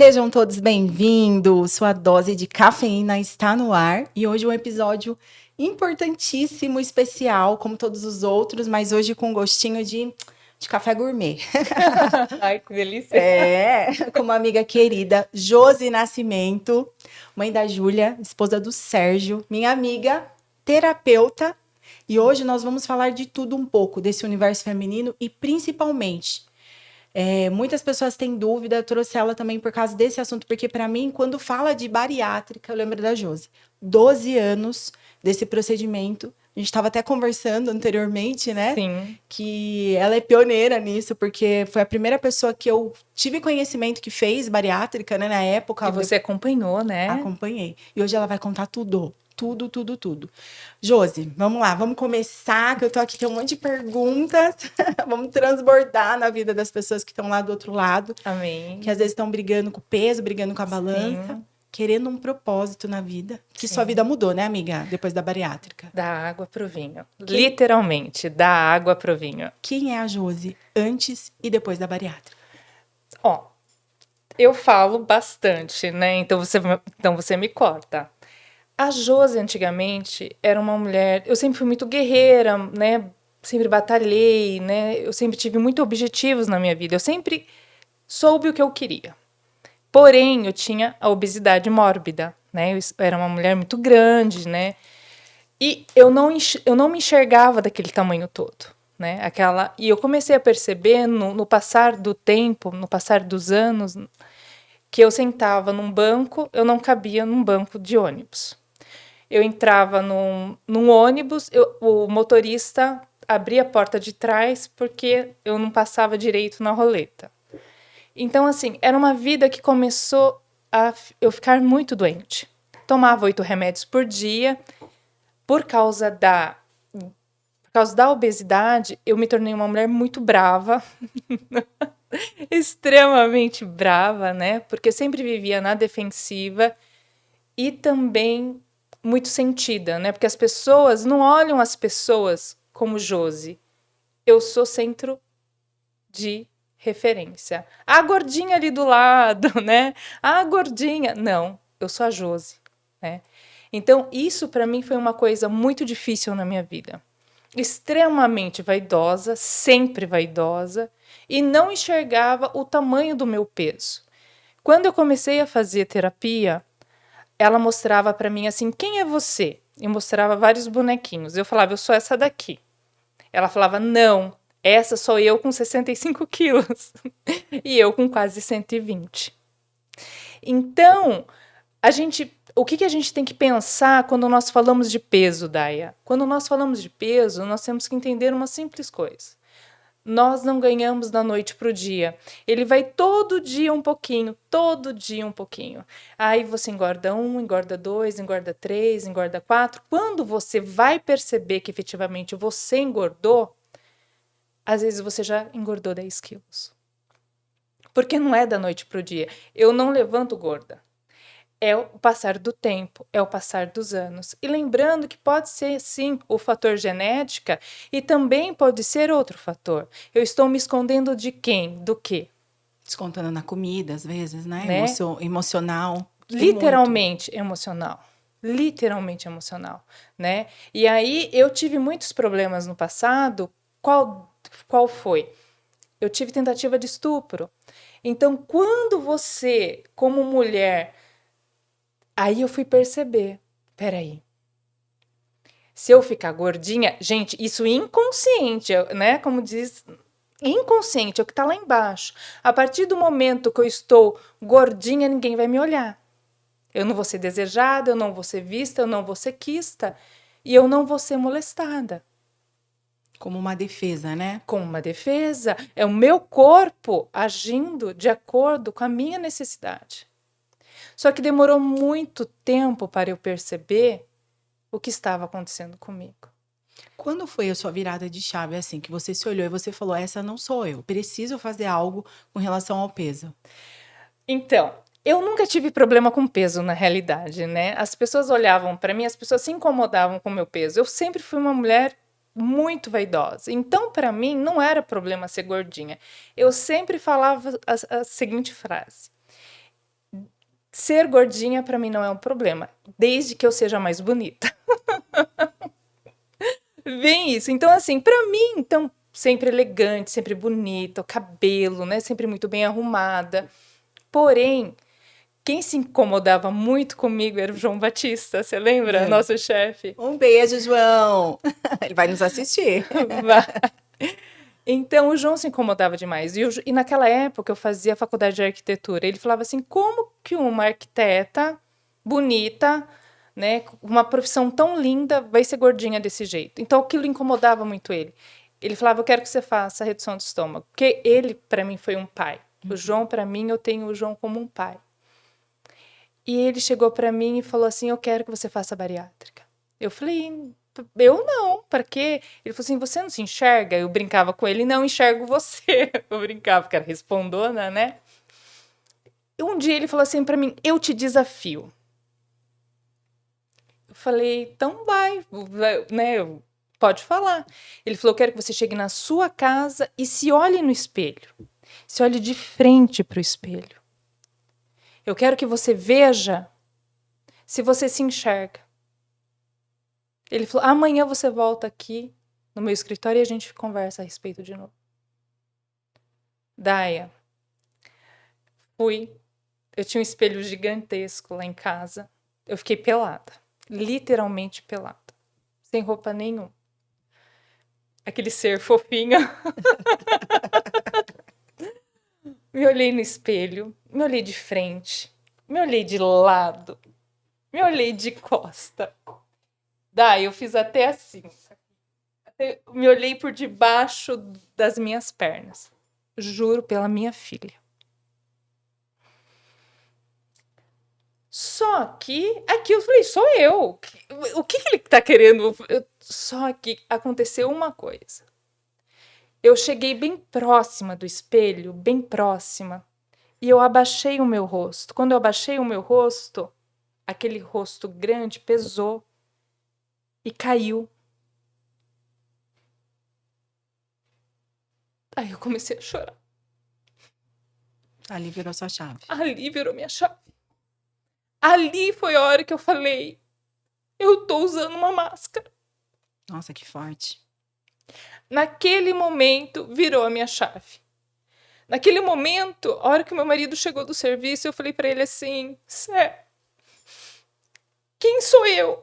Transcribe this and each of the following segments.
Sejam todos bem-vindos. Sua dose de cafeína está no ar e hoje um episódio importantíssimo, especial, como todos os outros, mas hoje com gostinho de café gourmet. Ai, que delícia. Com uma amiga querida, Josi Nascimento, mãe da Júlia, esposa do Sérgio, minha amiga, terapeuta. E hoje nós vamos falar de tudo um pouco desse universo feminino e principalmente muitas pessoas têm dúvida, eu trouxe ela também por causa desse assunto, porque para mim, quando fala de bariátrica, eu lembro da Josi. 12 anos desse procedimento. A gente estava até conversando anteriormente, né? Sim. Que ela é pioneira nisso, porque foi a primeira pessoa que eu tive conhecimento que fez bariátrica, né? Na época. E você acompanhou, né? Acompanhei. E hoje ela vai contar tudo. Tudo, tudo, tudo. Josi, vamos lá, vamos começar, que eu tô aqui, tem um monte de perguntas. Vamos transbordar na vida das pessoas que estão lá do outro lado. Amém. Que às vezes estão brigando com o peso, brigando com a balança, Sim. querendo um propósito na vida. Que Sim. sua vida mudou, né, amiga? Depois da bariátrica. Da água pro vinho. Literalmente, da água pro vinho. Quem é a Josi antes e depois da bariátrica? Ó, eu falo bastante, né? Então você me corta. A Josi, antigamente, era uma mulher... Eu sempre fui muito guerreira, né? Sempre batalhei, né? Eu sempre tive muitos objetivos na minha vida. Eu sempre soube o que eu queria. Porém, eu tinha a obesidade mórbida, né? Eu era uma mulher muito grande, né? E eu não me enxergava daquele tamanho todo, né? E eu comecei a perceber no passar do tempo, no passar dos anos, que eu sentava num banco, eu não cabia num banco de ônibus. Eu entrava num ônibus, o motorista abria a porta de trás porque eu não passava direito na roleta. Então, assim, era uma vida que começou a eu ficar muito doente. Tomava 8 remédios por dia. Por causa da obesidade, eu me tornei uma mulher muito brava. Extremamente brava, né? Porque eu sempre vivia na defensiva e também muito sentida, né? Porque as pessoas não olham as pessoas como Josi. Eu sou centro de referência. A gordinha ali do lado, né? A gordinha. Não, eu sou a Josi, né? Então, isso para mim foi uma coisa muito difícil na minha vida. Extremamente vaidosa, sempre vaidosa, e não enxergava o tamanho do meu peso. Quando eu comecei a fazer terapia, ela mostrava para mim assim: quem é você? E mostrava vários bonequinhos. Eu falava: eu sou essa daqui. Ela falava: não, essa sou eu com 65 quilos. E eu com quase 120. Então, o que a gente tem que pensar quando nós falamos de peso, Daia? Quando nós falamos de peso, nós temos que entender uma simples coisa. Nós não ganhamos da noite para o dia. Ele vai todo dia um pouquinho, todo dia um pouquinho. Aí você engorda 1, engorda 2, engorda 3, engorda 4. Quando você vai perceber que efetivamente você engordou, às vezes você já engordou 10 quilos. Porque não é da noite para o dia. Eu não levanto gorda. É o passar do tempo, é o passar dos anos. E lembrando que pode ser, sim, o fator genética e também pode ser outro fator. Eu estou me escondendo de quem? Do quê? Descontando na comida, às vezes, né? Emocional. Literalmente emocional. Literalmente emocional, né? E aí eu tive muitos problemas no passado. Qual foi? Eu tive tentativa de estupro. Então, quando você, como mulher, aí eu fui perceber, peraí, se eu ficar gordinha, gente, isso inconsciente, né? Como diz, inconsciente, é o que tá lá embaixo. A partir do momento que eu estou gordinha, ninguém vai me olhar. Eu não vou ser desejada, eu não vou ser vista, eu não vou ser quista e eu não vou ser molestada. Como uma defesa, né? Como uma defesa, é o meu corpo agindo de acordo com a minha necessidade. Só que demorou muito tempo para eu perceber o que estava acontecendo comigo. Quando foi a sua virada de chave, assim, que você se olhou e você falou, essa não sou eu, preciso fazer algo com relação ao peso? Então, eu nunca tive problema com peso, na realidade, né? As pessoas olhavam para mim, as pessoas se incomodavam com o meu peso. Eu sempre fui uma mulher muito vaidosa. Então, para mim, não era problema ser gordinha. Eu sempre falava a seguinte frase: ser gordinha pra mim não é um problema, desde que eu seja mais bonita. Bem isso. Então, assim, pra mim, então, sempre elegante, sempre bonita, o cabelo, né? Sempre muito bem arrumada. Porém, quem se incomodava muito comigo era o João Batista, você lembra? É. Nosso chefe. Um beijo, João. Ele vai nos assistir. Então, o João se incomodava demais. E naquela época, eu fazia faculdade de arquitetura. Ele falava assim, como que uma arquiteta bonita, né, com uma profissão tão linda, vai ser gordinha desse jeito? Então, aquilo incomodava muito ele. Ele falava, eu quero que você faça redução de estômago. Porque ele, para mim, foi um pai. O João, para mim, eu tenho o João como um pai. E ele chegou para mim e falou assim, eu quero que você faça bariátrica. Eu falei, eu não, para quê? Ele falou assim, você não se enxerga? Eu brincava com ele, não enxergo você. Eu brincava, porque era respondona, né? E um dia ele falou assim para mim, eu te desafio. Eu falei, então vai, né? Pode falar. Ele falou, eu quero que você chegue na sua casa e se olhe no espelho. Se olhe de frente para o espelho. Eu quero que você veja se você se enxerga. Ele falou, amanhã você volta aqui no meu escritório e a gente conversa a respeito de novo. Daia, fui. Eu tinha um espelho gigantesco lá em casa. Eu fiquei pelada. Literalmente pelada. Sem roupa nenhuma. Aquele ser fofinho. Me olhei no espelho. Me olhei de frente. Me olhei de lado. Me olhei de costa. Daí eu fiz até assim. Eu me olhei por debaixo das minhas pernas. Juro pela minha filha. Só que aqui eu falei, sou eu. O que ele tá querendo? Só que aconteceu uma coisa. Eu cheguei bem próxima do espelho, bem próxima, e eu abaixei o meu rosto. Quando eu abaixei o meu rosto, aquele rosto grande pesou e caiu. Aí eu comecei a chorar. Ali virou sua chave. Ali virou minha chave. Ali foi a hora que eu falei, eu tô usando uma máscara. Nossa, que forte. Naquele momento, virou a minha chave. Naquele momento, a hora que meu marido chegou do serviço, eu falei pra ele assim, Sé, quem sou eu?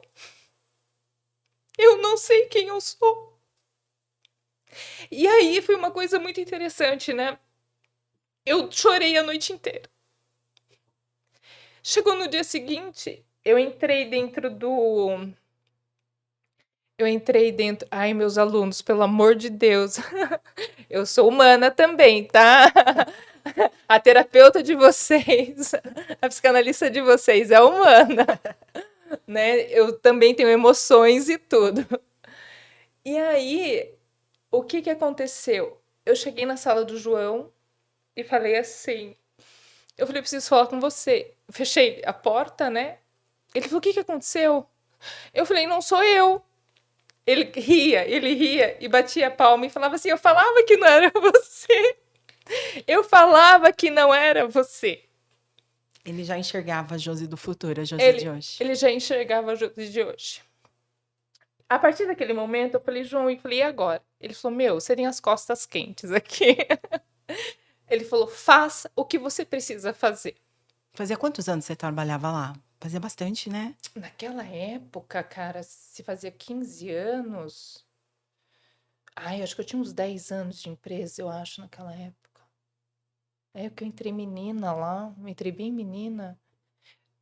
Eu não sei quem eu sou. E aí foi uma coisa muito interessante, né? Eu chorei a noite inteira. Chegou no dia seguinte, eu entrei dentro. Ai, meus alunos, pelo amor de Deus. Eu sou humana também, tá? A terapeuta de vocês, a psicanalista de vocês é humana, né? Eu também tenho emoções e tudo. E aí, o que aconteceu? Eu cheguei na sala do João e falei assim, eu falei, preciso falar com você. Fechei a porta, né? Ele falou, o que aconteceu? Eu falei, não sou eu. Ele ria e batia a palma e falava assim, eu falava que não era você. Eu falava que não era você. Ele já enxergava a Josi do futuro, a Josi de hoje. Ele já enxergava a Josi de hoje. A partir daquele momento, eu falei, João, e falei, e agora? Ele falou, meu, você tem as costas quentes aqui. Ele falou, faça o que você precisa fazer. Fazia quantos anos você trabalhava lá? Fazia bastante, né? Naquela época, cara, se fazia 15 anos. Ai, acho que eu tinha uns 10 anos de empresa, eu acho, naquela época. É que eu entrei menina lá, eu entrei bem menina.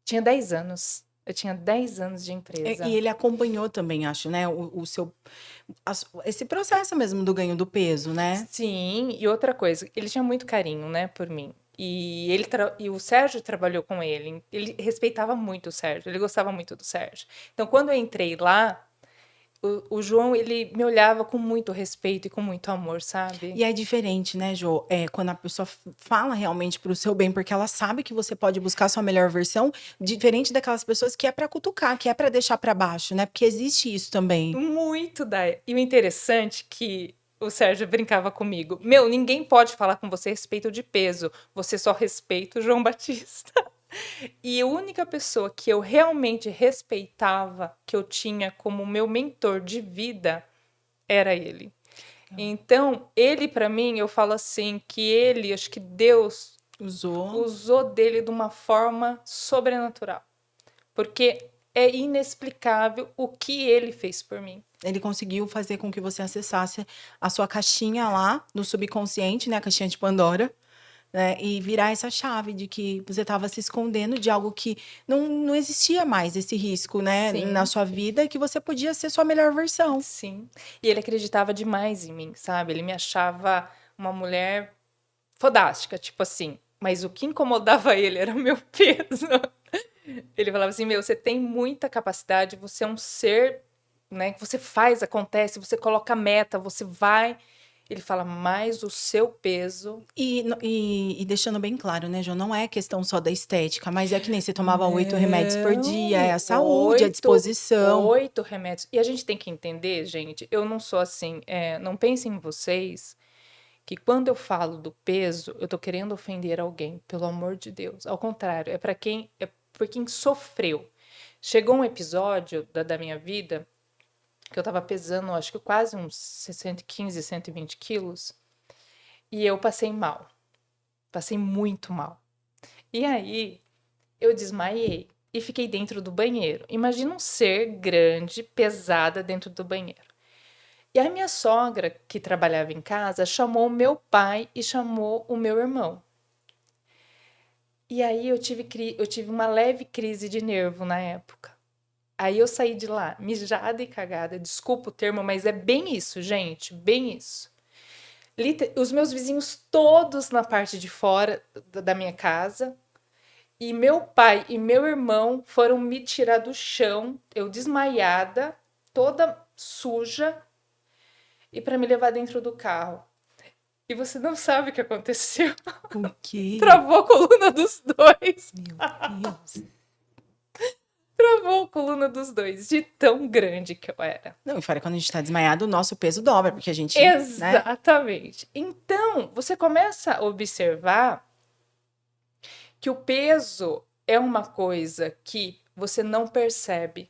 Tinha 10 anos. Eu tinha 10 anos de empresa. E ele acompanhou também, acho, né? Esse processo mesmo do ganho do peso, né? Sim, e outra coisa, ele tinha muito carinho, né, por mim. E o Sérgio trabalhou com ele. Ele respeitava muito o Sérgio, ele gostava muito do Sérgio. Então, quando eu entrei lá, o João, ele me olhava com muito respeito e com muito amor, sabe? E é diferente, né, Jô? Quando a pessoa fala realmente pro seu bem, porque ela sabe que você pode buscar a sua melhor versão, diferente daquelas pessoas que é pra cutucar, que é pra deixar pra baixo, né? Porque existe isso também. Muito, Day. E o interessante é que o Sérgio brincava comigo. Meu, ninguém pode falar com você a respeito de peso. Você só respeita o João Batista. E a única pessoa que eu realmente respeitava, que eu tinha como meu mentor de vida, era ele. Então, ele para mim, eu falo assim, que ele, acho que Deus usou dele de uma forma sobrenatural. Porque é inexplicável o que ele fez por mim. Ele conseguiu fazer com que você acessasse a sua caixinha lá no subconsciente, né? A caixinha de Pandora. Né, e virar essa chave de que você estava se escondendo de algo que não existia mais esse risco, né, Sim. na sua vida, e que você podia ser sua melhor versão. Sim. E ele acreditava demais em mim, sabe? Ele me achava uma mulher fodástica, tipo assim. Mas o que incomodava ele era o meu peso. Ele falava assim, meu, você tem muita capacidade, você é um ser, né, que você faz, acontece, você coloca meta, você vai. Ele fala, mais o seu peso. E deixando bem claro, né, João, não é questão só da estética, mas é que nem você tomava 8 remédios por dia, é a saúde, a disposição. 8 remédios. E a gente tem que entender, gente, eu não sou assim, não pensem em vocês que quando eu falo do peso, eu tô querendo ofender alguém, pelo amor de Deus. Ao contrário, é por quem sofreu. Chegou um episódio da minha vida que eu tava pesando, acho que quase uns 115, 120 quilos, e eu passei mal. Passei muito mal. E aí, eu desmaiei e fiquei dentro do banheiro. Imagina um ser grande, pesada dentro do banheiro. E a minha sogra, que trabalhava em casa, chamou o meu pai e chamou o meu irmão. E aí eu tive uma leve crise de nervo na época. Aí eu saí de lá, mijada e cagada. Desculpa o termo, mas é bem isso, gente, bem isso. Os meus vizinhos todos na parte de fora da minha casa. E meu pai e meu irmão foram me tirar do chão, eu desmaiada, toda suja, e para me levar dentro do carro. E você não sabe o que aconteceu. O quê? Travou a coluna dos dois. Meu Deus. Travou a coluna dos dois, de tão grande que eu era. Não, e fora quando a gente tá desmaiado, o nosso peso dobra, porque a gente, né? Exatamente. Então, você começa a observar que o peso é uma coisa que você não percebe,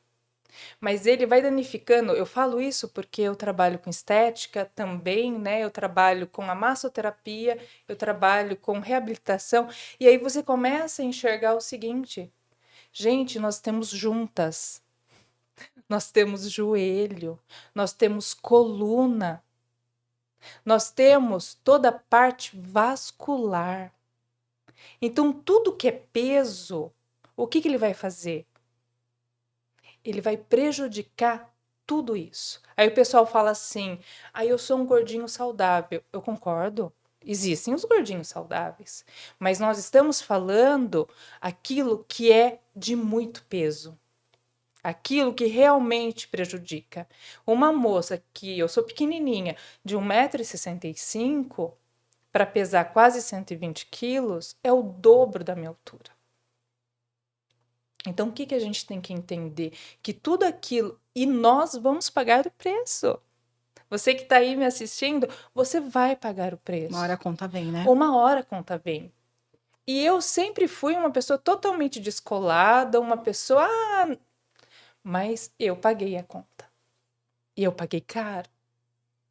mas ele vai danificando. Eu falo isso porque eu trabalho com estética também, né? Eu trabalho com a massoterapia, eu trabalho com reabilitação, e aí você começa a enxergar o seguinte: gente, nós temos juntas, nós temos joelho, nós temos coluna, nós temos toda a parte vascular. Então, tudo que é peso, o que ele vai fazer? Ele vai prejudicar tudo isso. Aí o pessoal fala assim, eu sou um gordinho saudável. Eu concordo, existem os gordinhos saudáveis, mas nós estamos falando aquilo que é de muito peso. Aquilo que realmente prejudica. Uma moça que eu sou pequenininha, de 1,65 m, para pesar quase 120 quilos, é o dobro da minha altura. Então, o que a gente tem que entender? Que tudo aquilo, e nós vamos pagar o preço. Você que está aí me assistindo, você vai pagar o preço. Uma hora a conta vem, né? Uma hora a conta vem. E eu sempre fui uma pessoa totalmente descolada, uma pessoa... mas eu paguei a conta. E eu paguei caro,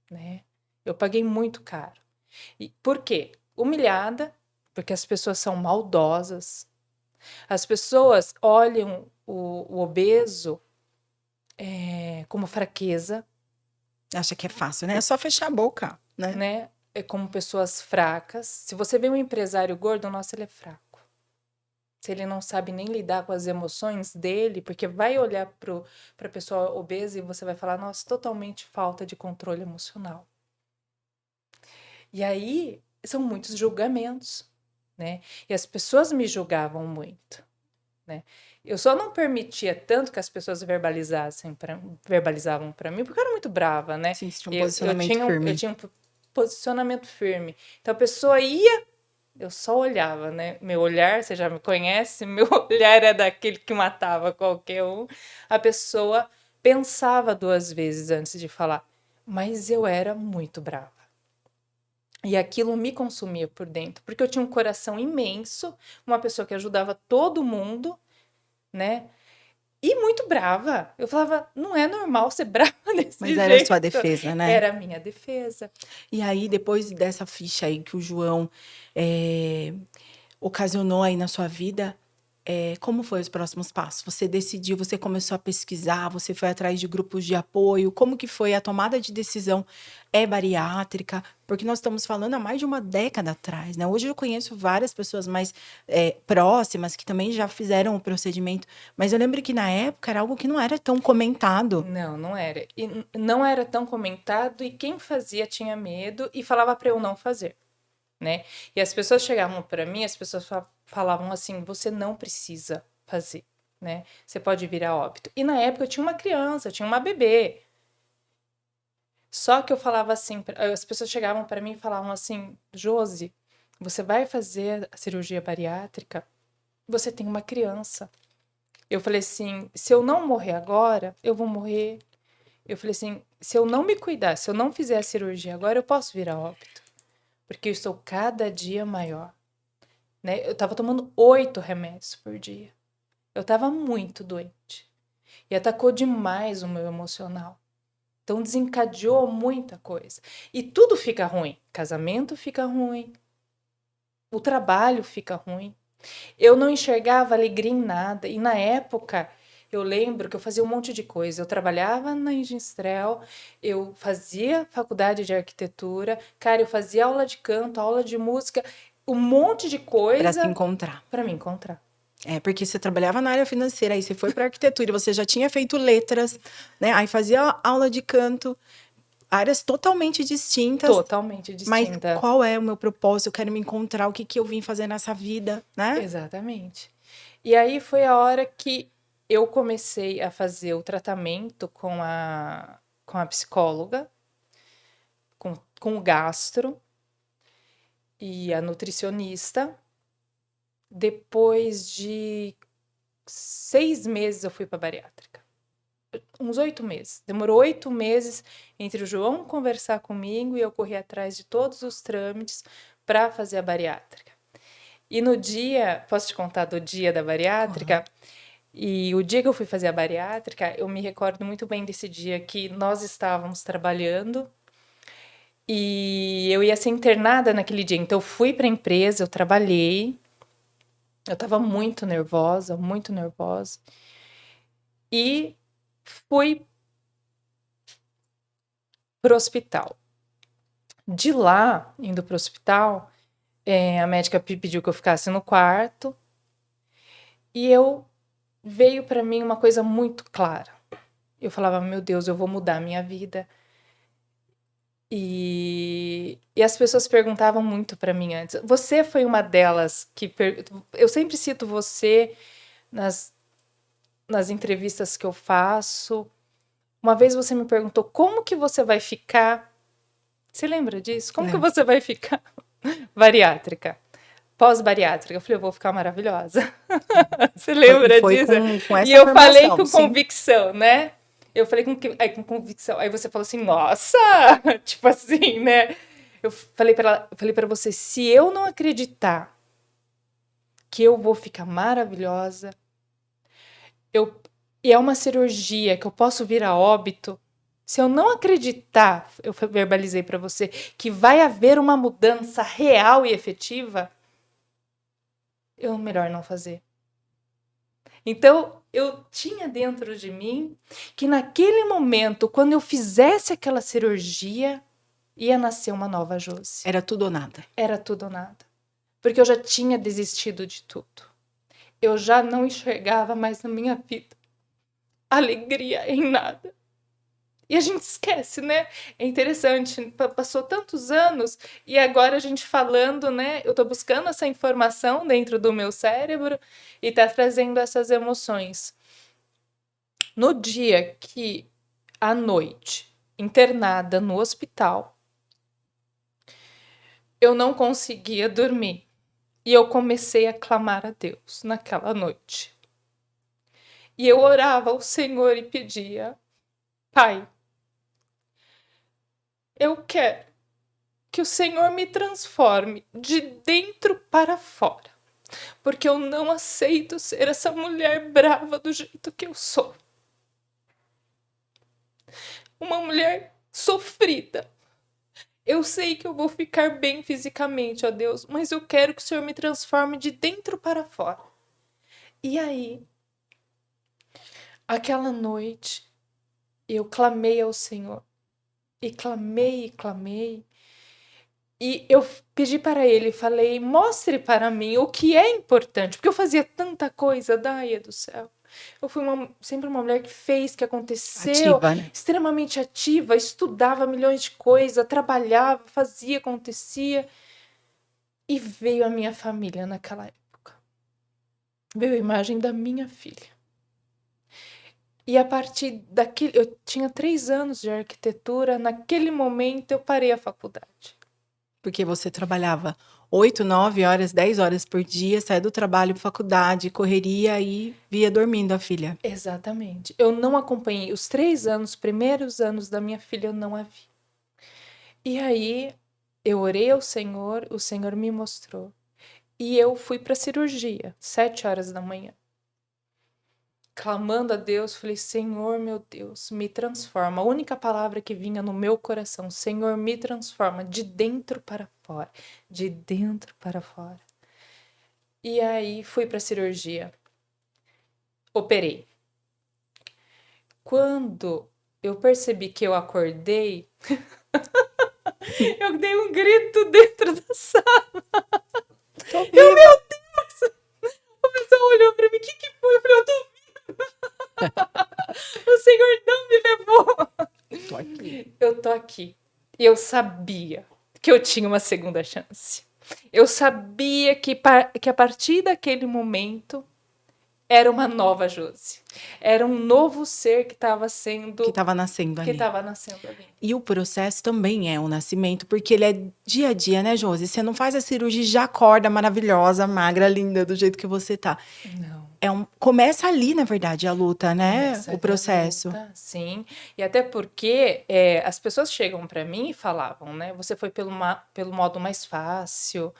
né? Eu paguei muito caro. E por quê? Humilhada, porque as pessoas são maldosas. As pessoas olham o obeso como fraqueza. Acha que é fácil, né? É só fechar a boca, né? É como pessoas fracas. Se você vê um empresário gordo, nossa, ele é fraco. Se ele não sabe nem lidar com as emoções dele, porque vai olhar para a pessoa obesa e você vai falar, nossa, totalmente falta de controle emocional. E aí, são muitos julgamentos, né? E as pessoas me julgavam muito, né? Eu só não permitia tanto que as pessoas verbalizavam para mim, porque eu era muito brava, né? Sim, tinha um posicionamento firme. Eu tinha um posicionamento firme. Então, a pessoa ia, eu só olhava, né? Meu olhar, você já me conhece, meu olhar é daquele que matava qualquer um. A pessoa pensava 2 vezes antes de falar, mas eu era muito brava. E aquilo me consumia por dentro, porque eu tinha um coração imenso, uma pessoa que ajudava todo mundo, né? E muito brava. Eu falava, não é normal ser brava Mas desse era a sua jeito. defesa, né? Era a minha defesa. E aí, depois dessa ficha aí que o João ocasionou aí na sua vida, como foi os próximos passos? Você decidiu, você começou a pesquisar, você foi atrás de grupos de apoio, como que foi a tomada de decisão bariátrica? Porque nós estamos falando há mais de uma década atrás, né? Hoje eu conheço várias pessoas mais próximas que também já fizeram o procedimento, mas eu lembro que na época era algo que não era tão comentado. Não, não era. E não era tão comentado, e quem fazia tinha medo e falava para eu não fazer, né? E as pessoas chegavam para mim, as pessoas falavam assim: você não precisa fazer, né? Você pode vir a óbito. E na época eu tinha uma criança, eu tinha uma bebê. Só que eu falava assim, as pessoas chegavam para mim e falavam assim: Josi, você vai fazer a cirurgia bariátrica? Você tem uma criança. Eu falei assim: se eu não morrer agora, eu vou morrer. Eu falei assim: se eu não me cuidar, se eu não fizer a cirurgia agora, eu posso vir a óbito. Porque eu estou cada dia maior, né? Eu tava tomando 8 remédios por dia. Eu tava muito doente. E atacou demais o meu emocional. Então desencadeou muita coisa. E tudo fica ruim. Casamento fica ruim. O trabalho fica ruim. Eu não enxergava alegria em nada. E na época, eu lembro que eu fazia um monte de coisa. Eu trabalhava na Engenstrel, eu fazia faculdade de arquitetura, cara, eu fazia aula de canto, aula de música, um monte de Para se coisa encontrar. para me encontrar. Porque você trabalhava na área financeira, aí você foi para arquitetura, você já tinha feito letras, né? Aí fazia aula de canto, áreas totalmente distintas. Totalmente Mas distinta. qual é o meu propósito? Eu quero me encontrar, o que que eu vim fazer nessa vida, né? Exatamente. E aí foi a hora que eu comecei a fazer o tratamento com a psicóloga, com o gastro e a nutricionista. Depois de 6 meses eu fui para bariátrica. Uns 8 meses. Demorou 8 meses entre o João conversar comigo e eu correr atrás de todos os trâmites para fazer a bariátrica. E no dia, posso te contar do dia da bariátrica? E o dia que eu fui fazer a bariátrica, eu me recordo muito bem desse dia que nós estávamos trabalhando e eu ia ser internada naquele dia. Então eu fui para a empresa, eu trabalhei. Eu estava muito nervosa, muito nervosa. E fui pro hospital. De lá, indo pro hospital, a médica pediu que eu ficasse no quarto. E veio para mim uma coisa muito clara. Eu falava, meu Deus, eu vou mudar a minha vida. E as pessoas perguntavam muito para mim antes. Você foi uma delas que... Eu sempre cito você nas entrevistas que eu faço. Uma vez você me perguntou como que você vai ficar. Você lembra disso? Como que você vai ficar bariátrica? Pós-bariátrica. Eu falei, eu vou ficar maravilhosa. Você lembra Foi disso? com essa E eu falei formação, com sim. convicção, né? Eu falei com convicção. Aí você falou assim, nossa! Tipo assim, né? Eu falei para você, se eu não acreditar que eu vou ficar maravilhosa, e é uma cirurgia que eu posso vir a óbito, se eu não acreditar, eu verbalizei para você, que vai haver uma mudança real e efetiva, eu melhor não fazer. Então, eu tinha dentro de mim que naquele momento, quando eu fizesse aquela cirurgia, ia nascer uma nova Josi. Era tudo ou nada. Era tudo ou nada. Porque eu já tinha desistido de tudo. Eu já não enxergava mais na minha vida alegria em nada. E a gente esquece, né? É interessante, passou tantos anos e agora a gente falando, né? Eu tô buscando essa informação dentro do meu cérebro e tá trazendo essas emoções. No dia que, à noite, internada no hospital, eu não conseguia dormir. E eu comecei a clamar a Deus naquela noite. E eu orava ao Senhor e pedia, Pai, eu quero que o Senhor me transforme de dentro para fora, porque eu não aceito ser essa mulher brava do jeito que eu sou. Uma mulher sofrida. Eu sei que eu vou ficar bem fisicamente, ó Deus, mas eu quero que o Senhor me transforme de dentro para fora. E aí, aquela noite, eu clamei ao Senhor. E clamei, e clamei. E eu pedi para ele, falei, mostre para mim o que é importante. Porque eu fazia tanta coisa, Daia do céu. Eu fui sempre uma mulher que fez, que aconteceu, Ativa, né? extremamente ativa, estudava milhões de coisas, trabalhava, fazia, acontecia. E veio a minha família naquela época. Veio a imagem da minha filha. E a partir daquele... Eu tinha 3 anos de arquitetura, naquele momento eu parei a faculdade. Porque você trabalhava 8, 9 horas, 10 horas por dia, saía do trabalho, faculdade, correria e via dormindo a filha. Exatamente. Eu não acompanhei os 3 anos, primeiros anos da minha filha, eu não a vi. E aí, eu orei ao Senhor, o Senhor me mostrou. E eu fui para a cirurgia, 7 horas da manhã. Clamando a Deus, falei, Senhor, meu Deus, me transforma. A única palavra que vinha no meu coração, Senhor, me transforma de dentro para fora. De dentro para fora. E aí, fui para a cirurgia. Operei. Quando eu percebi que eu acordei, eu dei um grito dentro da sala. Tô Eu, meu viva. Deus! A pessoa olhou pra mim, o que foi? Eu falei, eu tô viva! O Senhor não me levou! Tô aqui. Eu tô aqui. E eu sabia que eu tinha uma segunda chance. Eu sabia que a partir daquele momento era uma nova Josi. Era um novo ser que estava sendo... Que tava nascendo que ali. estava nascendo ali. E o processo também é um nascimento, porque ele é dia a dia, né, Josi? Você não faz a cirurgia e já acorda maravilhosa, magra, linda, do jeito que você tá. Não. Começa ali, na verdade, a luta, né? Começa O ali a processo. luta, sim. E até porque as pessoas chegam para mim e falavam, né? Você foi pelo modo mais fácil.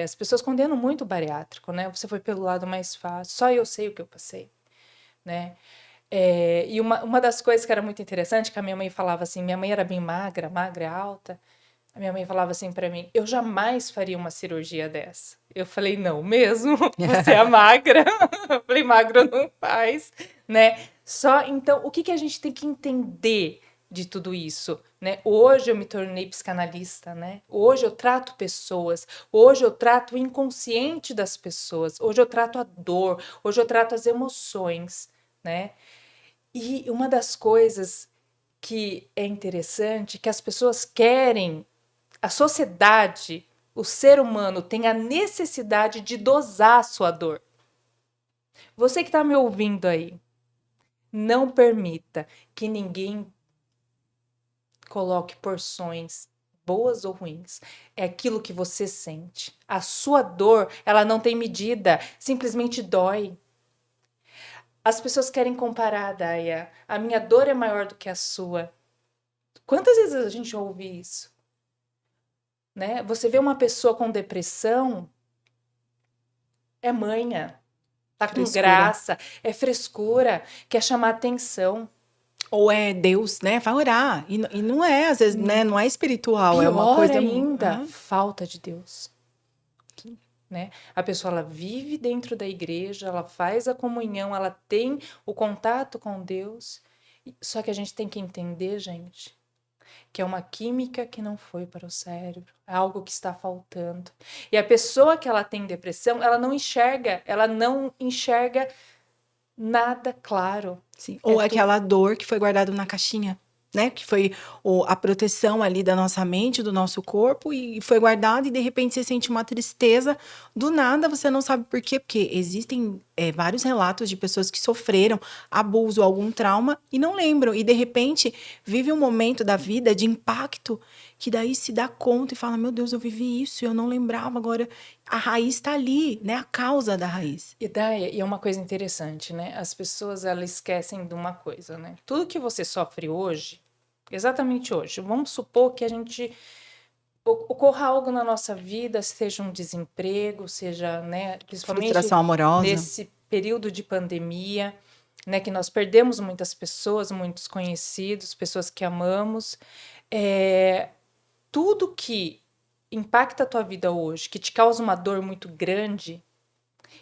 As pessoas condenam muito o bariátrico, né? Você foi pelo lado mais fácil. Só eu sei o que eu passei, né? E uma das coisas que era muito interessante, que a minha mãe falava assim, minha mãe era bem magra, magra, alta. A minha mãe falava assim para mim, eu jamais faria uma cirurgia dessa. Eu falei, não mesmo? Você é magra? Eu falei, magro não faz, né? Só, então, o que a gente tem que entender de tudo isso, né? Hoje eu me tornei psicanalista, né? Hoje eu trato pessoas, hoje eu trato o inconsciente das pessoas, hoje eu trato a dor, hoje eu trato as emoções, né? E uma das coisas que é interessante, que as pessoas querem, a sociedade, o ser humano tem a necessidade de dosar a sua dor. Você que está me ouvindo aí, não permita que ninguém coloque porções boas ou ruins. É aquilo que você sente. A sua dor, ela não tem medida, simplesmente dói. As pessoas querem comparar, Daia. A minha dor é maior do que a sua. Quantas vezes a gente ouve isso? Né? Você vê uma pessoa com depressão, é manha, tá com Frescura. graça, é frescura, quer chamar atenção. Ou é Deus, né? Vai orar. E não é, às vezes, né? Não é espiritual, é uma Pior coisa... ainda, falta de Deus. Né? A pessoa ela vive dentro da igreja, ela faz a comunhão, ela tem o contato com Deus, só que a gente tem que entender, gente, que é uma química que não foi para o cérebro, é algo que está faltando. E a pessoa que ela tem depressão, ela não enxerga nada claro. Sim. Ou aquela dor que foi guardada na caixinha, né? Que foi a proteção ali da nossa mente, do nosso corpo, e foi guardada, e de repente você sente uma tristeza. Do nada, você não sabe por quê, porque existem vários relatos de pessoas que sofreram abuso, algum trauma, e não lembram. E de repente, vive um momento da vida de impacto, que daí se dá conta e fala, meu Deus, eu vivi isso, eu não lembrava, agora a raiz está ali, né? A causa da raiz. E é uma coisa interessante, né? As pessoas, elas esquecem de uma coisa, né? Tudo que você sofre hoje, exatamente hoje. Vamos supor que a gente ocorra algo na nossa vida, seja um desemprego, seja, né, principalmente Frustração amorosa. nesse período de pandemia, né, que nós perdemos muitas pessoas, muitos conhecidos, pessoas que amamos. Tudo que impacta a tua vida hoje, que te causa uma dor muito grande,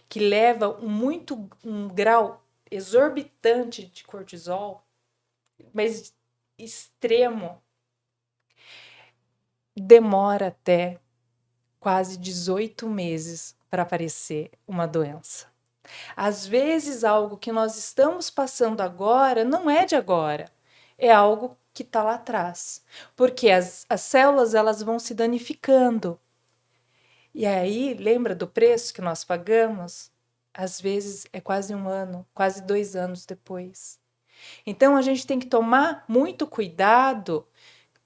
que leva um grau exorbitante de cortisol, mas extremo, demora até quase 18 meses para aparecer uma doença. Às vezes, algo que nós estamos passando agora não é de agora, é algo que está lá atrás, porque as células elas vão se danificando. E aí, lembra do preço que nós pagamos? Às vezes é quase 1 ano, quase 2 anos depois. Então, a gente tem que tomar muito cuidado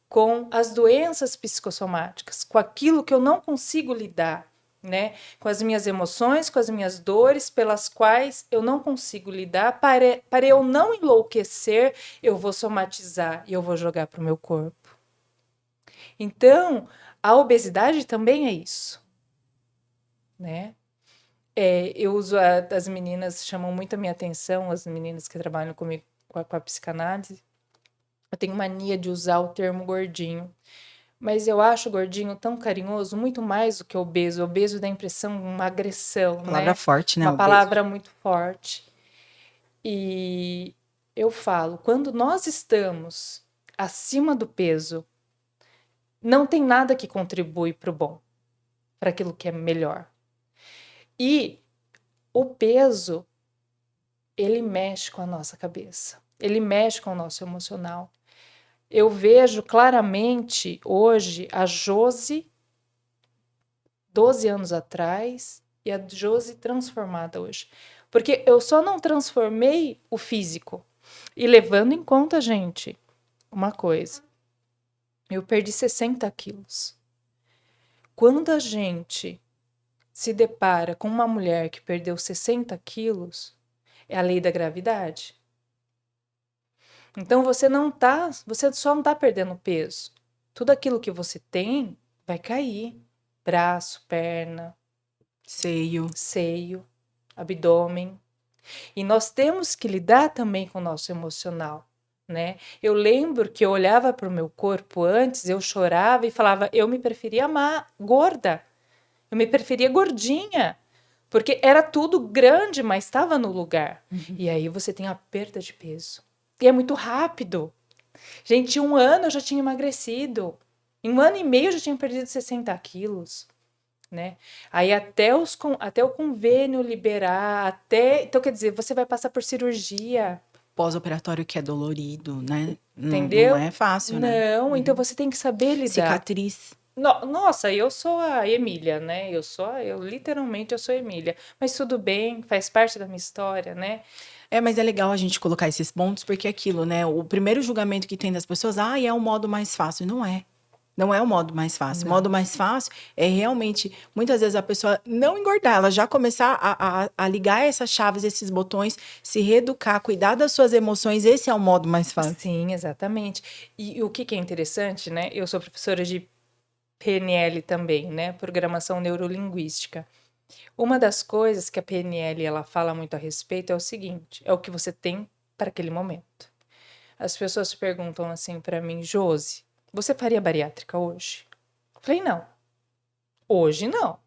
com as doenças psicossomáticas, com aquilo que eu não consigo lidar, né? Com as minhas emoções, com as minhas dores, pelas quais eu não consigo lidar, para eu não enlouquecer, eu vou somatizar e eu vou jogar para o meu corpo. Então, a obesidade também é isso, né? Eu uso, as meninas chamam muito a minha atenção, as meninas que trabalham comigo com a psicanálise. Eu tenho mania de usar o termo gordinho, mas eu acho o gordinho tão carinhoso, muito mais do que obeso. Obeso dá a impressão de uma agressão, Palavra né? forte, né? Uma Obeso. palavra muito forte. E eu falo, quando nós estamos acima do peso, não tem nada que contribui para o bom, para aquilo que é melhor. E o peso, ele mexe com a nossa cabeça, ele mexe com o nosso emocional. Eu vejo claramente hoje a Josi 12 anos atrás e a Josi transformada hoje. Porque eu só não transformei o físico. E levando em conta, gente, uma coisa. Eu perdi 60 quilos. Quando a gente se depara com uma mulher que perdeu 60 quilos, é a lei da gravidade. Então você só não tá perdendo peso. Tudo aquilo que você tem vai cair. Braço, perna, seio, abdômen. E nós temos que lidar também com o nosso emocional, né? Eu lembro que eu olhava para o meu corpo antes, eu chorava e falava, eu me preferia gorda, eu me preferia gordinha, porque era tudo grande, mas estava no lugar. Uhum. E aí você tem a perda de peso. E é muito rápido. Gente, em 1 ano eu já tinha emagrecido. Em 1 ano e meio eu já tinha perdido 60 quilos. Né? Aí até o convênio liberar, então quer dizer, você vai passar por cirurgia. Pós-operatório que é dolorido, né? Entendeu? Não é fácil, né? Não, então você tem que saber lidar. Cicatriz. Nossa, eu sou a Emília, né? Literalmente eu sou a Emília. Mas tudo bem, faz parte da minha história, né? Mas é legal a gente colocar esses pontos, porque é aquilo, né? O primeiro julgamento que tem das pessoas, é o modo mais fácil. Não é. Não é o modo mais fácil. Não. O modo mais fácil é realmente, muitas vezes, a pessoa não engordar, ela já começar a ligar essas chaves, esses botões, se reeducar, cuidar das suas emoções. Esse é o modo mais fácil. Sim, exatamente. E o que é interessante, né? Eu sou professora de PNL também, né? Programação Neurolinguística. Uma das coisas que a PNL ela fala muito a respeito é o seguinte: é o que você tem para aquele momento. As pessoas perguntam assim para mim, Josi, você faria bariátrica hoje? Eu falei, não. Hoje não.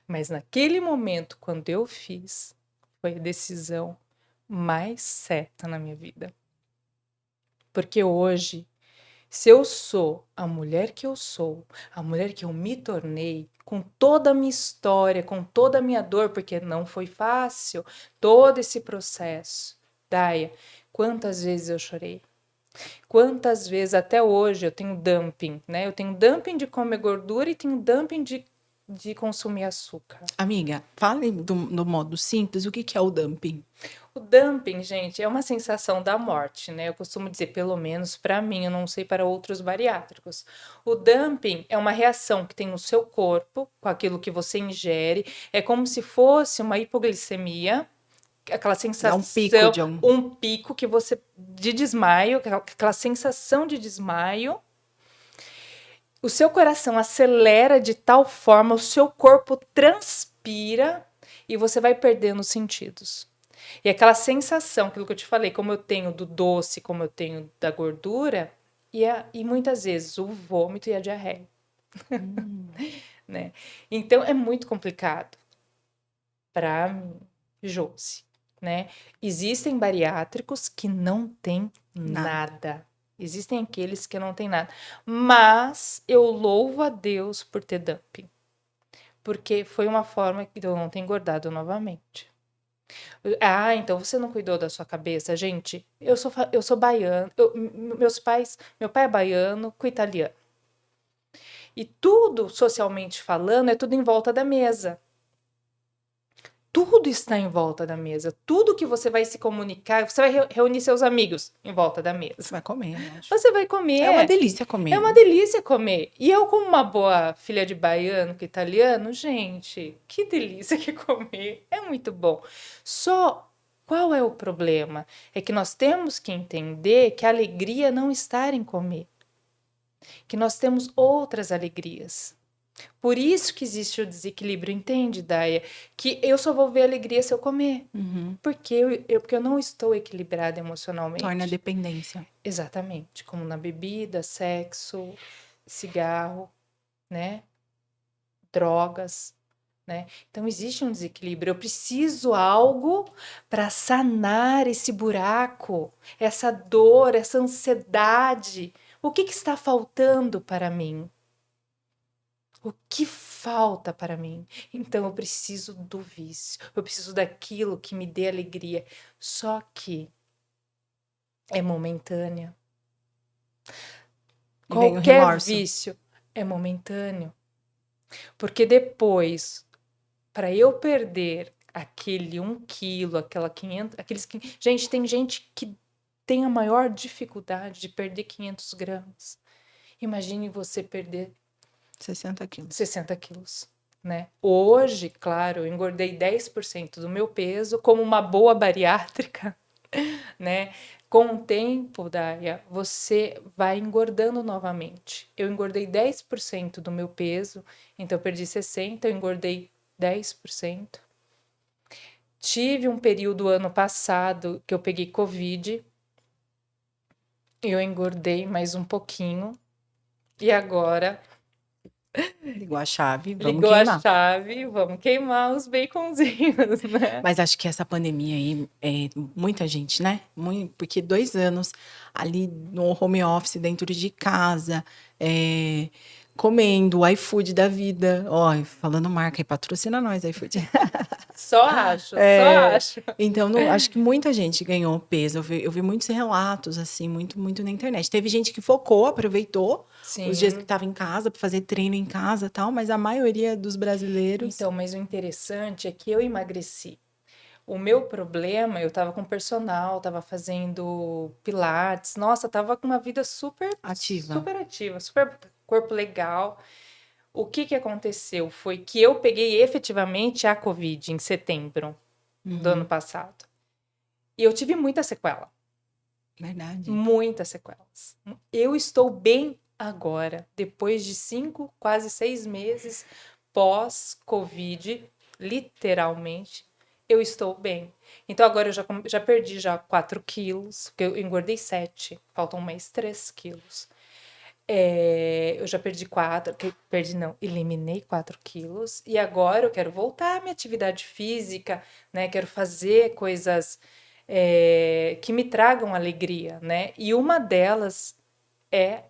Mas naquele momento, quando eu fiz, foi a decisão mais certa na minha vida. Porque hoje, se eu sou a mulher que eu sou, a mulher que eu me tornei, com toda a minha história, com toda a minha dor, porque não foi fácil, todo esse processo. Daia, quantas vezes eu chorei? Quantas vezes, até hoje, eu tenho dumping, né? Eu tenho dumping de comer gordura e tenho dumping de consumir açúcar. Amiga, fale do modo simples, o que é o dumping? O dumping, gente, é uma sensação da morte, né? Eu costumo dizer, pelo menos para mim, eu não sei para outros bariátricos. O dumping é uma reação que tem no seu corpo com aquilo que você ingere. É como se fosse uma hipoglicemia aquela Dá sensação, um pico de um... um pico que você de desmaio, aquela sensação de desmaio. O seu coração acelera de tal forma, o seu corpo transpira e você vai perdendo os sentidos. E aquela sensação, aquilo que eu te falei, como eu tenho do doce, como eu tenho da gordura, e muitas vezes o vômito e a diarreia. Né? Então é muito complicado para mim, Josi, né? Existem bariátricos que não têm nada. Existem aqueles que não têm nada. Mas eu louvo a Deus por ter dumping. Porque foi uma forma que eu não ter engordado novamente. Ah, então você não cuidou da sua cabeça, gente? Eu sou baiano, meu pai é baiano com italiano. E tudo, socialmente falando, é tudo em volta da mesa. Tudo está em volta da mesa. Tudo que você vai se comunicar, você vai reunir seus amigos em volta da mesa. Você vai comer, eu acho. Você vai comer. É uma delícia comer. É uma delícia comer. E eu, como uma boa filha de baiano com italiano, gente, que delícia que comer. É muito bom. Só qual é o problema? É que nós temos que entender que a alegria não está em comer. Que nós temos outras alegrias. Por isso que existe o desequilíbrio, entende, Daia? Que eu só vou ver alegria se eu comer. Porque eu não estou equilibrada emocionalmente. Torna a dependência. Exatamente. Como na bebida, sexo, cigarro, né? Drogas, né? Então existe um desequilíbrio. Eu preciso algo para sanar esse buraco, essa dor, essa ansiedade. O que está faltando para mim? O que falta para mim? Então eu preciso do vício, eu preciso daquilo que me dê alegria. Só que é momentânea. E vem o Qualquer remorso. vício é momentâneo. Porque depois, para eu perder aquele 1 quilo, aquela 500, gente, tem gente que tem a maior dificuldade de perder 500 gramas. Imagine você perder 60 quilos. 60 quilos, né? Hoje, claro, eu engordei 10% do meu peso como uma boa bariátrica, né? Com o tempo, Daia, você vai engordando novamente. Eu engordei 10% do meu peso, então eu perdi 60, eu engordei 10%. Tive um período ano passado que eu peguei Covid, eu engordei mais um pouquinho, e agora Ligou a chave, vamos ligou queimar. a chave, vamos queimar os baconzinhos, né? Mas acho que essa pandemia aí, muita gente, né? Porque 2 anos ali no home office, dentro de casa, comendo o iFood da vida. Ó, falando marca aí, patrocina nós, iFood. Só acho, só acho. Então, acho que muita gente ganhou peso. Eu vi muitos relatos, assim, muito na internet. Teve gente que focou, aproveitou Sim. os dias que estava em casa para fazer treino em casa e tal, mas a maioria dos brasileiros... Então, mas o interessante é que eu emagreci. O meu problema, eu tava com personal, tava fazendo pilates. Nossa, tava com uma vida super Ativa. super corpo legal. O que aconteceu foi que eu peguei efetivamente a Covid em setembro do ano passado. E eu tive muita sequela. Verdade. Muitas sequelas. Eu estou bem agora, depois de 5, quase 6 meses pós-Covid, literalmente, eu estou bem. Então agora eu já perdi 4 quilos, porque eu engordei 7, faltam mais 3 quilos. Eu já perdi 4, eliminei 4 quilos, e agora eu quero voltar à minha atividade física, né? Quero fazer coisas que me tragam alegria, né? E uma delas é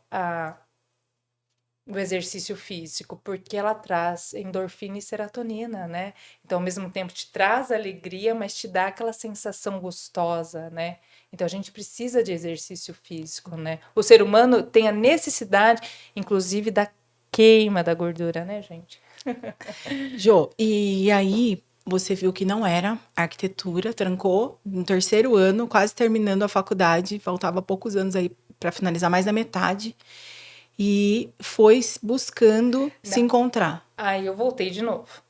o exercício físico, porque ela traz endorfina e serotonina, né? Então, ao mesmo tempo, te traz alegria, mas te dá aquela sensação gostosa, né? Então, a gente precisa de exercício físico, né? O ser humano tem a necessidade, inclusive, da queima da gordura, né, gente? Jô, e aí você viu que não era arquitetura, trancou no 3º ano, quase terminando a faculdade, faltava poucos anos aí para finalizar, mais da metade, e foi buscando se encontrar. Aí eu voltei de novo.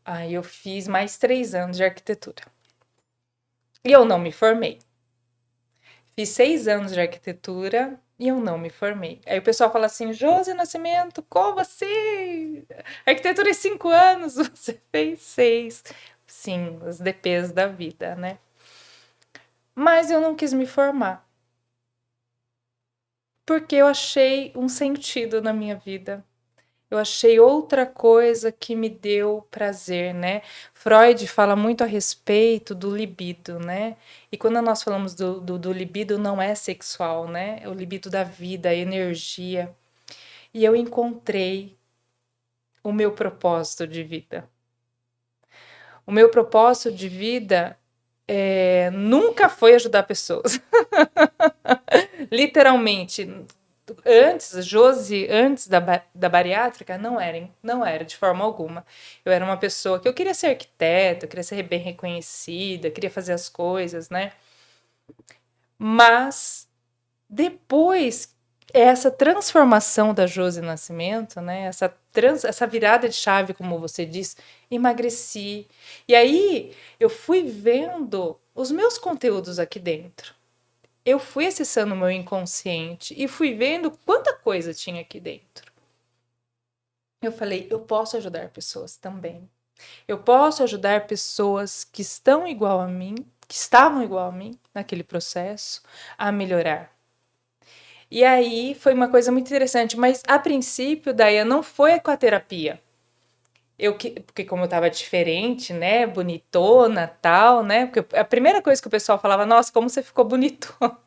Aí eu fiz mais 3 anos de arquitetura. E eu não me formei. Fiz 6 anos de arquitetura e eu não me formei. Aí o pessoal fala assim, Josi Nascimento, como assim? Arquitetura em 5 anos, você fez 6. Sim, os DPs da vida, né? Mas eu não quis me formar. Porque eu achei um sentido na minha vida. Eu achei outra coisa que me deu prazer, né? Freud fala muito a respeito do libido, né? E quando nós falamos do libido, não é sexual, né? É o libido da vida, a energia. E eu encontrei o meu propósito de vida. O meu propósito de vida nunca foi ajudar pessoas. Literalmente, antes, Josi, antes da bariátrica, não era de forma alguma. Eu era uma pessoa que eu queria ser arquiteta, eu queria ser bem reconhecida, queria fazer as coisas, né? Mas depois, essa transformação da Josi Nascimento, né? Essa virada de chave, como você diz, emagreci. E aí eu fui vendo os meus conteúdos aqui dentro. Eu fui acessando o meu inconsciente e fui vendo quanta coisa tinha aqui dentro. Eu falei, eu posso ajudar pessoas também. Eu posso ajudar pessoas que estão igual a mim, que estavam igual a mim naquele processo, a melhorar. E aí foi uma coisa muito interessante, mas a princípio, Daia, não foi com a terapia. Porque como eu tava diferente, né, bonitona, tal, né, porque a primeira coisa que o pessoal falava, nossa, como você ficou bonitona.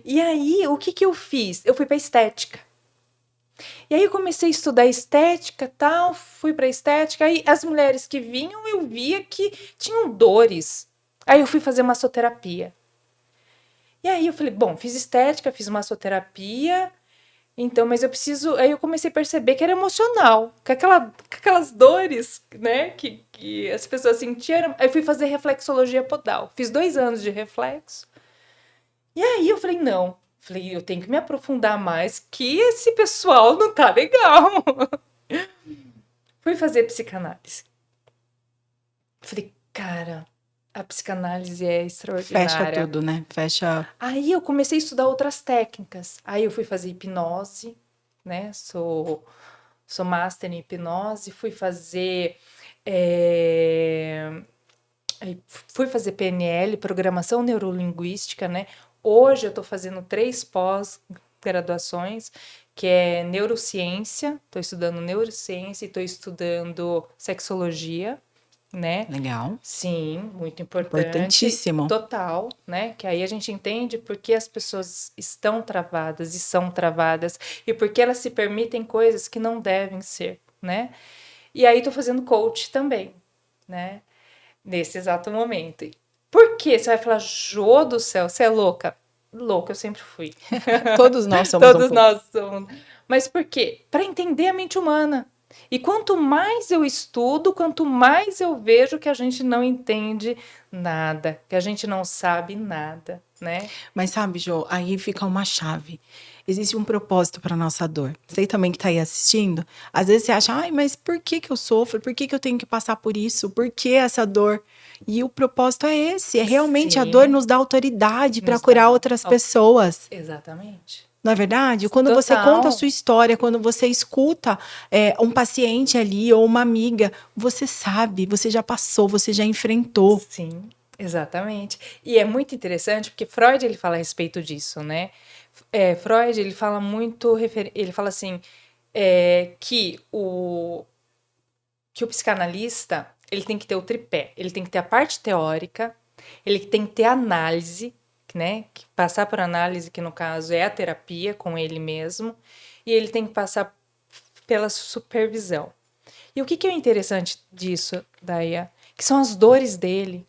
E aí, o que eu fiz? Eu fui pra estética. E aí eu comecei a estudar estética, tal, fui pra estética, aí as mulheres que vinham, eu via que tinham dores. Aí eu fui fazer massoterapia. E aí eu falei, bom, fiz estética, fiz massoterapia, então, mas eu preciso. Aí eu comecei a perceber que era emocional, que aquelas dores, né, que as pessoas sentiam. Aí eu fui fazer reflexologia podal. Fiz 2 anos de reflexo. E aí eu falei, não. Falei, eu tenho que me aprofundar mais, que esse pessoal não tá legal. Fui fazer psicanálise. Falei, cara, a psicanálise é extraordinária. Fecha tudo, né? Fecha. Aí eu comecei a estudar outras técnicas. Aí eu fui fazer hipnose, né? Sou master em hipnose. Fui fazer fui fazer PNL, Programação Neurolinguística, né? Hoje eu tô fazendo 3 pós-graduações, que é neurociência, tô estudando neurociência e tô estudando sexologia, né? Legal. Sim, muito importante. Importantíssimo. Total, né? Que aí a gente entende por que as pessoas estão travadas e são travadas e por que elas se permitem coisas que não devem ser, né? E aí tô fazendo coach também, né? Nesse exato momento. Por quê? Você vai falar, Jô do céu, você é louca? Louca, eu sempre fui. Todos nós somos Todos nós somos. Mas por quê? Para entender a mente humana. E quanto mais eu estudo, quanto mais eu vejo que a gente não entende nada, que a gente não sabe nada, né? Mas sabe, Jô, aí fica uma chave. Existe um propósito para nossa dor. Você também que está aí assistindo, às vezes você acha, ai, mas por que eu sofro? Por que eu tenho que passar por isso? Por que essa dor? E o propósito é esse, é realmente Sim. a dor nos dá autoridade para Nos curar dá outras pessoas. Exatamente. Não é verdade? Quando você Total. conta a sua história, quando você escuta um paciente ali ou uma amiga, você sabe, você já passou, você já enfrentou. Sim, exatamente. E é muito interessante porque Freud ele fala a respeito disso, né? Freud ele fala muito, ele fala assim que o psicanalista ele tem que ter o tripé, ele tem que ter a parte teórica, ele tem que ter a análise, né? Que passar por análise, que no caso é a terapia com ele mesmo, e ele tem que passar pela supervisão. E o que é interessante disso, Daia? Que são as dores dele.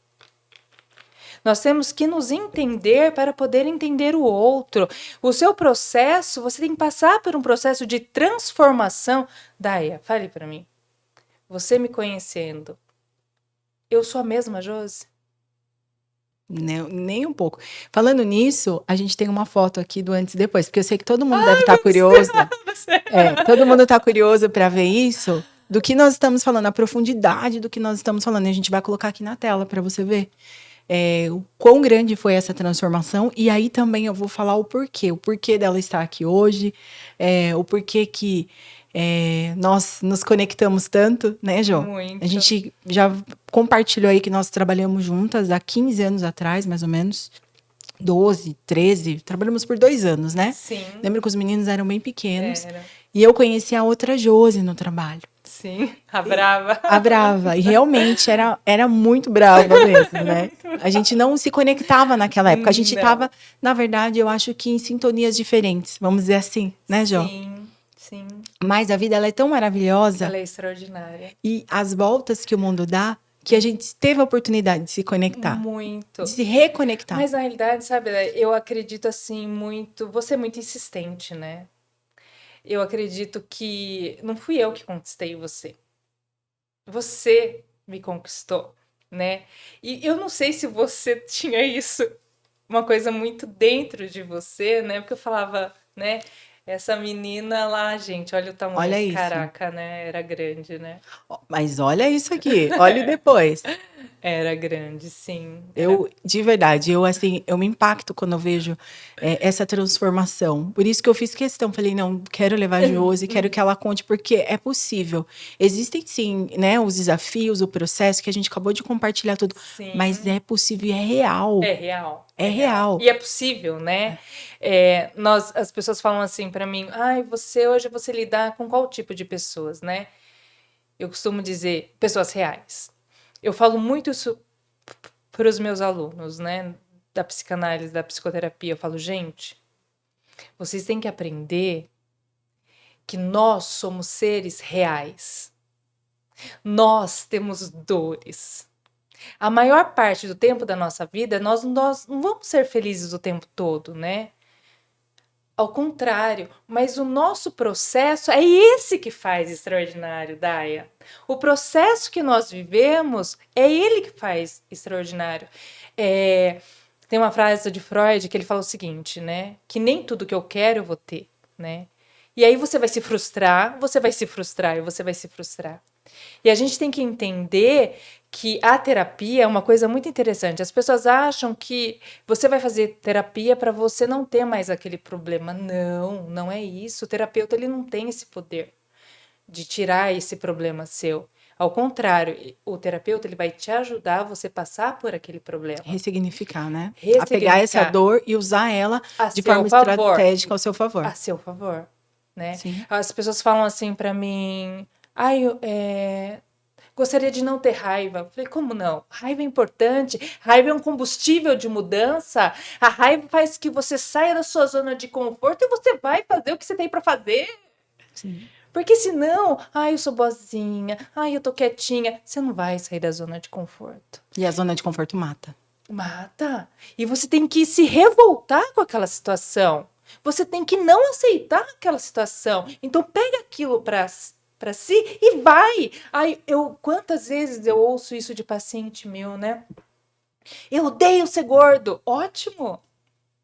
Nós temos que nos entender para poder entender o outro. O seu processo, você tem que passar por um processo de transformação. Daia, fale para mim. Você me conhecendo, eu sou a mesma Josi? Nem um pouco. Falando nisso, a gente tem uma foto aqui do antes e depois, porque eu sei que todo mundo deve estar curioso. Todo mundo está curioso para ver isso, do que nós estamos falando, a profundidade do que nós estamos falando. E a gente vai colocar aqui na tela para você ver. o quão grande foi essa transformação. E aí também eu vou falar o porquê dela estar aqui hoje, o porquê que nós nos conectamos tanto, né, Jô? Muito. A gente já compartilhou aí que nós trabalhamos juntas há 15 anos atrás, mais ou menos. 12, 13, trabalhamos por 2 anos, né? Sim. Lembro que os meninos eram bem pequenos. Era. E eu conheci a outra Josi no trabalho. Sim, a brava. A brava. E realmente era muito brava mesmo, né? A gente não se conectava naquela época. A gente Não. estava, na verdade, eu acho que em sintonias diferentes. Vamos dizer assim, né, Jô? Sim, sim. Mas a vida, ela é tão maravilhosa. Ela é extraordinária. E as voltas que o mundo dá, que a gente teve a oportunidade de se conectar. Muito. De se reconectar. Mas na realidade, sabe, eu acredito assim muito. Você é muito insistente, né? Eu acredito que não fui eu que conquistei você. Você me conquistou, né? E eu não sei se você tinha isso, uma coisa muito dentro de você, né? Porque eu falava, né? Essa menina lá, gente, olha o tamanho. Olha isso. Caraca, né? Era grande, né? Mas olha isso aqui, olha o depois. Era grande, sim. Eu, de verdade, eu me impacto quando eu vejo essa transformação. Por isso que eu fiz questão, falei, não, quero levar a Josi, quero que ela conte, porque é possível. Existem, sim, né, os desafios, o processo, que a gente acabou de compartilhar tudo, Sim. mas é possível, é real. É real. É real. E é possível, né? As pessoas falam assim pra mim, hoje você lidar com qual tipo de pessoas, né? Eu costumo dizer, pessoas reais. Eu falo muito isso para os meus alunos, né? Da psicanálise, da psicoterapia. Eu falo, gente, vocês têm que aprender que nós somos seres reais. Nós temos dores. A maior parte do tempo da nossa vida, nós não vamos ser felizes o tempo todo, né? Ao contrário, mas o nosso processo é esse que faz extraordinário, Daia. O processo que nós vivemos é ele que faz extraordinário. Tem uma frase de Freud que ele fala o seguinte, né? Que nem tudo que eu quero eu vou ter, né? E aí você vai se frustrar, você vai se frustrar e você vai se frustrar. E a gente tem que entender que a terapia é uma coisa muito interessante. As pessoas acham que você vai fazer terapia para você não ter mais aquele problema. Não, não é isso. O terapeuta ele não tem esse poder de tirar esse problema seu. Ao contrário, o terapeuta ele vai te ajudar a você passar por aquele problema. Ressignificar, né? Ressignificar. A pegar essa dor e usar ela de forma estratégica ao seu favor. A seu favor, né? Sim. As pessoas falam assim para mim, gostaria de não ter raiva. Eu falei, como não? Raiva é importante. Raiva é um combustível de mudança. A raiva faz que você saia da sua zona de conforto e você vai fazer o que você tem para fazer. Sim. Porque senão, eu sou boazinha, eu tô quietinha. Você não vai sair da zona de conforto. E a zona de conforto mata. Mata. E você tem que se revoltar com aquela situação. Você tem que não aceitar aquela situação. Então pega aquilo para si e vai. Quantas vezes eu ouço isso de paciente meu, né? Eu odeio ser gordo. Ótimo.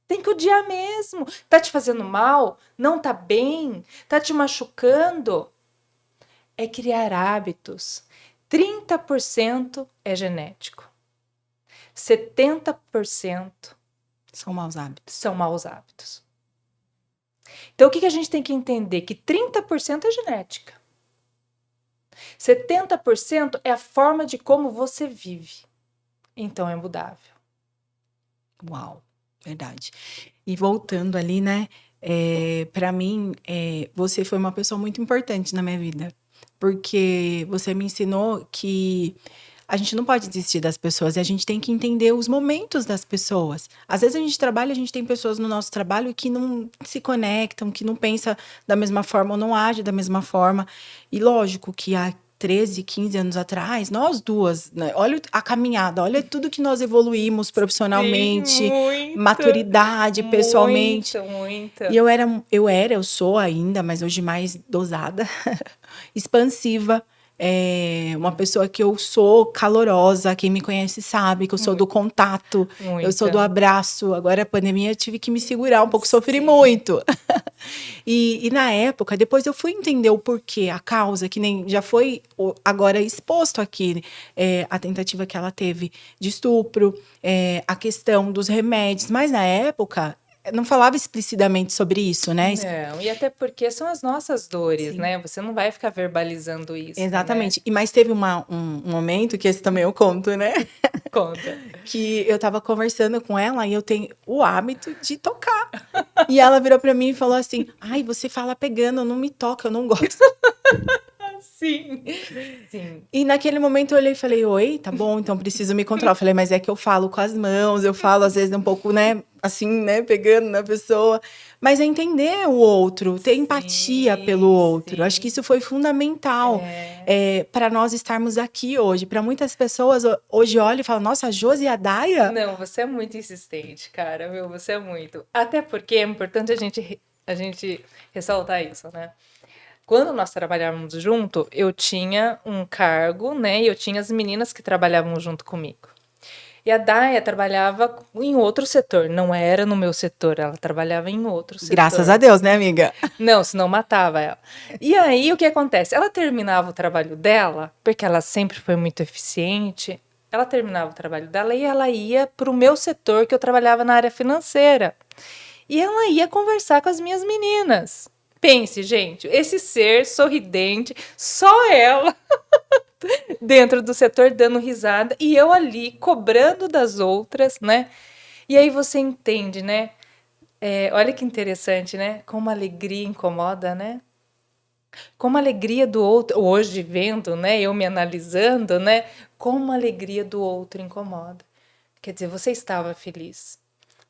Tem que odiar mesmo. Tá te fazendo mal? Não tá bem? Tá te machucando? É criar hábitos. 30% é genético. 70% são maus hábitos. São maus hábitos. Então, o que a gente tem que entender? Que 30% é genética. 70% é a forma de como você vive. Então, é mudável. Uau, verdade. E voltando ali, né? Para mim, você foi uma pessoa muito importante na minha vida. Porque você me ensinou que a gente não pode desistir das pessoas e a gente tem que entender os momentos das pessoas. Às vezes a gente trabalha, a gente tem pessoas no nosso trabalho que não se conectam, que não pensam da mesma forma ou não agem da mesma forma. E lógico que há 13, 15 anos atrás, nós duas, né? Olha a caminhada, olha tudo que nós evoluímos profissionalmente, Sim, maturidade, pessoalmente. Muito. E eu sou ainda, mas hoje mais dosada, expansiva. uma pessoa que eu sou calorosa, quem me conhece sabe que eu sou do contato, eu sou do Muito. abraço. Agora, a pandemia, eu tive que me segurar um pouco, sofri Sim. muito. E na época, depois eu fui entender o porquê, a causa, que nem já foi agora exposto aqui, a tentativa que ela teve de estupro, a questão dos remédios, mas na época não falava explicitamente sobre isso, né? Não, e até porque são as nossas dores, Sim. né? Você não vai ficar verbalizando isso, né? Exatamente. Mas teve um momento, que esse também eu conto, né? Conta. Que eu tava conversando com ela e eu tenho o hábito de tocar. E ela virou pra mim e falou assim: ai, você fala pegando, não me toca, eu não gosto. Sim. Sim. E naquele momento eu olhei e falei: oi, tá bom, então preciso me controlar. Eu falei: mas é que eu falo com as mãos, eu falo às vezes um pouco, né, assim, né, pegando na pessoa. Mas é entender o outro, ter empatia pelo outro. Acho que isso foi fundamental para nós estarmos aqui hoje. Para muitas pessoas hoje olham e falam: nossa, a Josi e a Daia? Não, você é muito insistente, cara, viu? Você é muito. Até porque é importante a gente ressaltar isso, né? Quando nós trabalhávamos junto, eu tinha um cargo, né? E eu tinha as meninas que trabalhavam junto comigo. E a Daia trabalhava em outro setor, não era no meu setor, ela trabalhava em outro setor. Graças a Deus, né, amiga? Não, senão matava ela. E aí, o que acontece? Ela terminava o trabalho dela, porque ela sempre foi muito eficiente, ela terminava o trabalho dela e ela ia para o meu setor, que eu trabalhava na área financeira. E ela ia conversar com as minhas meninas. Pense, gente, esse ser sorridente, só ela dentro do setor dando risada e eu ali cobrando das outras, né? E aí você entende, né? Olha que interessante, né? Como a alegria incomoda, né? Como a alegria do outro, hoje vendo, né? Eu me analisando, né? Como a alegria do outro incomoda. Quer dizer, você estava feliz.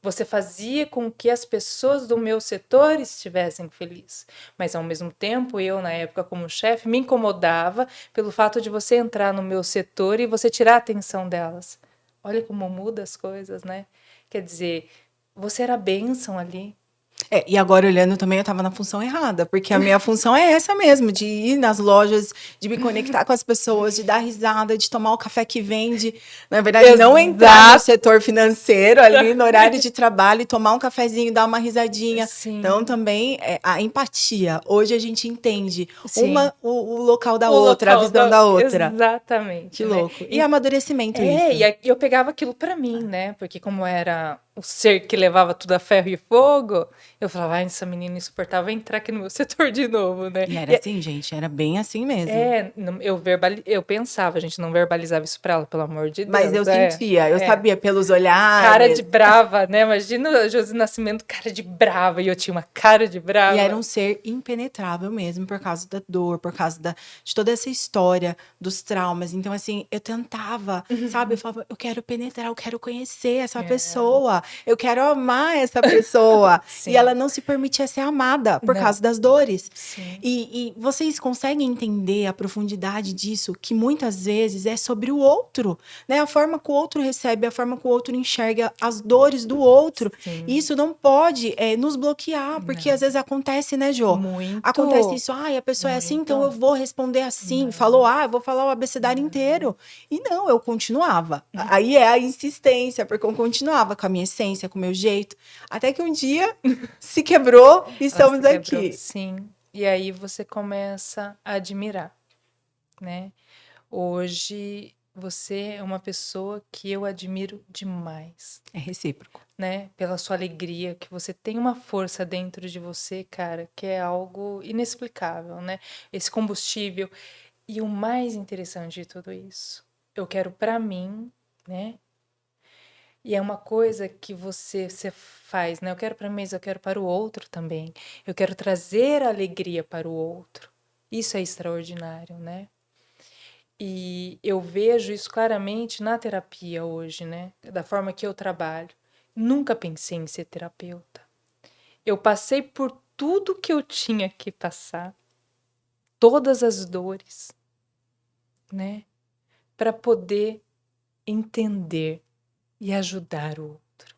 Você fazia com que as pessoas do meu setor estivessem felizes. Mas, ao mesmo tempo, eu, na época, como chefe, me incomodava pelo fato de você entrar no meu setor e você tirar a atenção delas. Olha como muda as coisas, né? Quer dizer, você era bênção ali. E agora olhando também, eu tava na função errada, porque a minha função é essa mesmo, de ir nas lojas, de me conectar com as pessoas, de dar risada, de tomar o café que vende. Na verdade, não entrar no setor financeiro ali no horário de trabalho e tomar um cafezinho, dar uma risadinha. Sim. Então, também a empatia. Hoje a gente entende Sim. o local da outra, a visão da outra. Exatamente. Que né? louco. E amadurecimento isso. E eu pegava aquilo pra mim, né? Porque como era o ser que levava tudo a ferro e fogo, eu falava, ai, essa menina insuportável vai entrar aqui no meu setor de novo, né? E era assim, gente, era bem assim mesmo. Eu pensava, a gente não verbalizava isso pra ela, pelo amor de Deus. Mas eu sentia, eu sabia pelos olhares. Cara de brava, né? Imagina a Josi Nascimento, cara de brava, e eu tinha uma cara de brava. E era um ser impenetrável mesmo, por causa da dor, por causa de toda essa história, dos traumas. Então, assim, eu tentava, sabe? Eu falava, eu quero penetrar, eu quero conhecer essa pessoa, eu quero amar essa pessoa. E ela não se permitia ser amada por causa das dores. Sim. E vocês conseguem entender a profundidade disso, que muitas vezes é sobre o outro, né? A forma que o outro recebe, a forma que o outro enxerga as dores do outro. Sim. E isso não pode nos bloquear, porque às vezes acontece, né, Jô? Muito. Acontece isso, ai, a pessoa é assim, então eu vou responder assim. Falou eu vou falar o abecedário inteiro. E não, eu continuava. Aí é a insistência, porque eu continuava com a minha essência, com o meu jeito. Até que um dia se quebrou e estamos aqui. Sim. E aí você começa a admirar, né? Hoje você é uma pessoa que eu admiro demais. É recíproco. Né? Pela sua alegria, que você tem uma força dentro de você, cara, que é algo inexplicável, né? Esse combustível. E o mais interessante de tudo isso, eu quero pra mim, né? E é uma coisa que você faz, né? Eu quero pra mim, mas eu quero para o outro também. Eu quero trazer a alegria para o outro. Isso é extraordinário, né? E eu vejo isso claramente na terapia hoje, né? Da forma que eu trabalho. Nunca pensei em ser terapeuta. Eu passei por tudo que eu tinha que passar, todas as dores, né? Para poder entender e ajudar o outro,